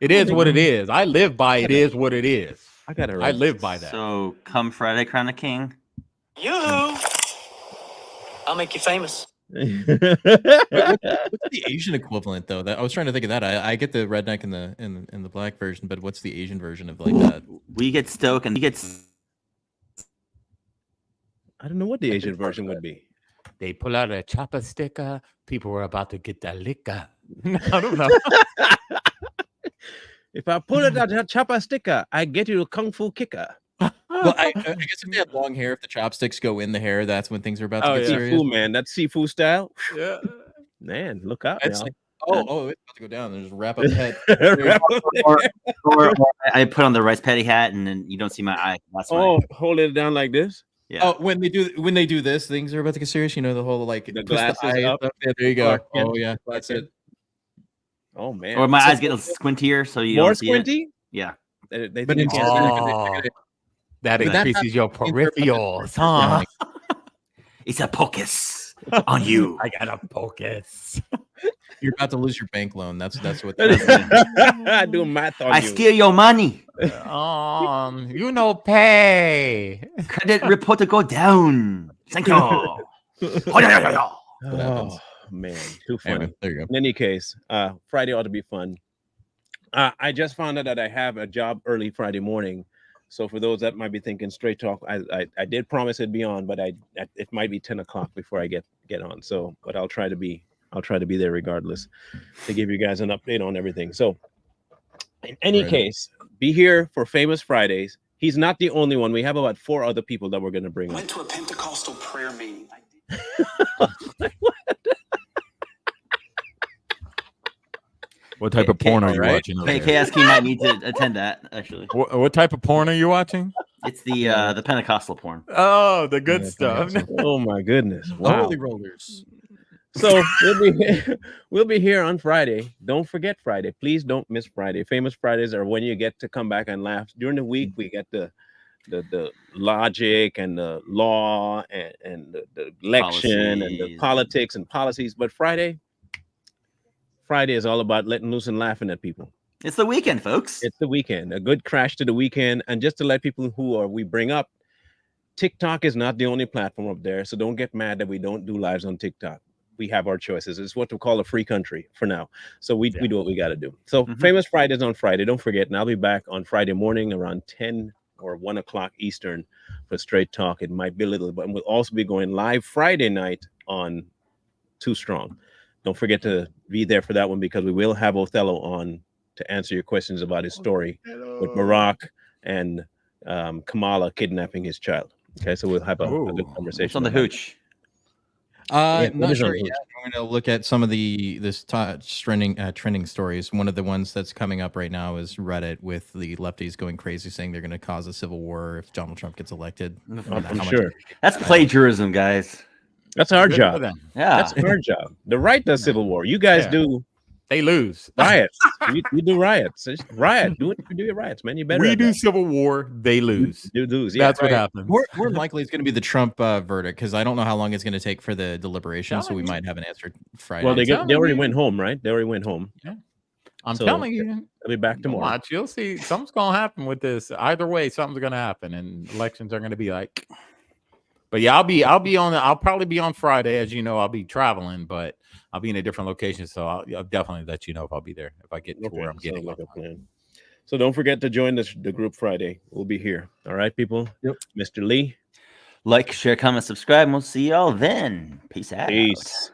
[SPEAKER 3] It is what it is. I live by it is what it is.
[SPEAKER 1] I got it
[SPEAKER 3] I
[SPEAKER 1] right.
[SPEAKER 3] live by that.
[SPEAKER 2] So come Friday, Crown the King.
[SPEAKER 6] Yoo-hoo! I'll make you famous.
[SPEAKER 4] What's the Asian equivalent though? That I was trying to think of that. I get the redneck and the black version, but what's the Asian version of like that?
[SPEAKER 2] We get Stoke and he gets.
[SPEAKER 1] I don't know what the Asian version would be.
[SPEAKER 3] They pull out a chopper sticker. People were about to get that liquor. I don't know.
[SPEAKER 1] If I pull it out that chopper sticker, I get you a kung fu kicker.
[SPEAKER 4] Well, I guess if they have long hair, if the chopsticks go in the hair, that's when things are about to
[SPEAKER 3] Oh,
[SPEAKER 4] get
[SPEAKER 3] yeah.
[SPEAKER 4] serious.
[SPEAKER 1] Seafood, man. That's seafood style.
[SPEAKER 3] Yeah.
[SPEAKER 1] Man, look out,
[SPEAKER 4] It's
[SPEAKER 1] y'all.
[SPEAKER 4] like, oh, it's about to go down. There's wrap up the head.
[SPEAKER 2] Or I put on the rice patty hat and then you don't see my eye. That's why.
[SPEAKER 1] Oh, hold it down like this.
[SPEAKER 2] Yeah.
[SPEAKER 4] Oh, when they do this, things are about to get serious. You know, the whole like
[SPEAKER 1] The
[SPEAKER 4] twist
[SPEAKER 1] glasses
[SPEAKER 4] eye
[SPEAKER 1] up.
[SPEAKER 4] stuff. Yeah, there you go.
[SPEAKER 1] Clark Kent.
[SPEAKER 4] Oh yeah, that's it.
[SPEAKER 1] Oh man.
[SPEAKER 2] Or my eyes get squintier, so you
[SPEAKER 1] more
[SPEAKER 2] don't see it.
[SPEAKER 1] squinty.
[SPEAKER 2] Yeah.
[SPEAKER 1] They
[SPEAKER 4] But
[SPEAKER 1] think
[SPEAKER 4] it's-
[SPEAKER 1] you can't see it.
[SPEAKER 3] That
[SPEAKER 4] But that
[SPEAKER 3] increases your
[SPEAKER 4] happens in
[SPEAKER 3] peripherals, huh?
[SPEAKER 2] It's a pocus on you.
[SPEAKER 3] I got a focus.
[SPEAKER 4] You're about to lose your bank loan. That's what.
[SPEAKER 1] I do math on
[SPEAKER 2] I
[SPEAKER 1] you.
[SPEAKER 2] steal your money.
[SPEAKER 3] You know, pay.
[SPEAKER 2] Credit report to go down. Thank you.
[SPEAKER 1] Oh man, too funny.
[SPEAKER 4] Anyway, there you go.
[SPEAKER 1] In any case, Friday ought to be fun. I just found out that I have a job early Friday morning. So for those that might be thinking Straight Talk, I did promise it'd be on, but it might be 10 o'clock before I get on. So, but I'll try to be there regardless to give you guys an update on everything. So in any
[SPEAKER 4] Right.
[SPEAKER 1] case, be here for Famous Fridays. He's not the only one. We have about 4 other people that we're going to bring on.
[SPEAKER 6] Went to a Pentecostal prayer meeting.
[SPEAKER 3] What type of porn are you
[SPEAKER 4] right?
[SPEAKER 3] watching? over
[SPEAKER 2] Hey,
[SPEAKER 3] there?
[SPEAKER 2] KSK might need to attend that, actually.
[SPEAKER 3] What type of porn are you watching?
[SPEAKER 2] It's the Pentecostal porn.
[SPEAKER 3] Oh, the good
[SPEAKER 4] Yeah,
[SPEAKER 3] stuff.
[SPEAKER 1] Oh my goodness. Wow.
[SPEAKER 4] Holy rollers.
[SPEAKER 1] So we'll be here on Friday. Don't forget Friday. Please don't miss Friday. Famous Fridays are when you get to come back and laugh. During the week, we get the logic and the law and the election and the
[SPEAKER 2] Policies.
[SPEAKER 1] politics and policies. But Friday is all about letting loose and laughing at people.
[SPEAKER 2] It's the weekend, folks.
[SPEAKER 1] It's the weekend, a good crash to the weekend. And just to let people we bring up, TikTok is not the only platform up there. So don't get mad that we don't do lives on TikTok. We have our choices. It's what we call a free country for now. So we do what we got to do. So Famous Fridays on Friday. Don't forget. And I'll be back on Friday morning around 10 or 1 o'clock Eastern for Straight Talk. It might be a little, but we'll also be going live Friday night on Too Strong. Don't forget to be there for that one because we will have Othello on to answer your questions about his story with Barack and Kamala kidnapping his child. Okay, so we'll have a good conversation.
[SPEAKER 2] It's on the
[SPEAKER 1] about
[SPEAKER 2] hooch.
[SPEAKER 1] it
[SPEAKER 4] Not
[SPEAKER 1] is on
[SPEAKER 4] sure
[SPEAKER 1] the
[SPEAKER 4] yet. I'm going to look at some of this trending stories. One of the ones that's coming up right now is Reddit with the lefties going crazy, saying they're going to cause a civil war if Donald Trump gets elected.
[SPEAKER 1] I'm sure.
[SPEAKER 2] That's plagiarism, guys.
[SPEAKER 1] That's our
[SPEAKER 3] Good for
[SPEAKER 1] job.
[SPEAKER 3] them.
[SPEAKER 2] Yeah.
[SPEAKER 1] That's our job. The right does civil war. You guys
[SPEAKER 3] Yeah.
[SPEAKER 1] do
[SPEAKER 3] They lose.
[SPEAKER 1] riots. you do riots. Just riot. Do your riots, man. You better.
[SPEAKER 3] We
[SPEAKER 1] at
[SPEAKER 3] do
[SPEAKER 1] that.
[SPEAKER 3] civil war. They lose.
[SPEAKER 1] You lose. Yeah,
[SPEAKER 3] That's what happens.
[SPEAKER 4] More than likely, it's going to be the Trump verdict because I don't know how long it's going to take for the deliberation. So we might have an answer Friday.
[SPEAKER 1] well, they
[SPEAKER 3] telling
[SPEAKER 1] already
[SPEAKER 3] you.
[SPEAKER 1] went home, right? They already went home.
[SPEAKER 3] I'm
[SPEAKER 1] So,
[SPEAKER 3] telling you.
[SPEAKER 1] I'll be back tomorrow.
[SPEAKER 3] Watch, you'll see something's gonna happen with this. Either way, something's gonna happen, and elections are gonna be like. But yeah, I'll probably be on Friday, as you know. I'll be traveling, but I'll be in a different location, so I'll definitely let you know if I'll be there if I get to where I'm getting.
[SPEAKER 1] Sounds like a plan. So don't forget to join the group Friday. We'll be here. All right, people.
[SPEAKER 4] Yep.
[SPEAKER 1] Mr. Lee.
[SPEAKER 2] Like, share, comment, subscribe, and we'll see y'all then. Peace out.
[SPEAKER 1] Peace.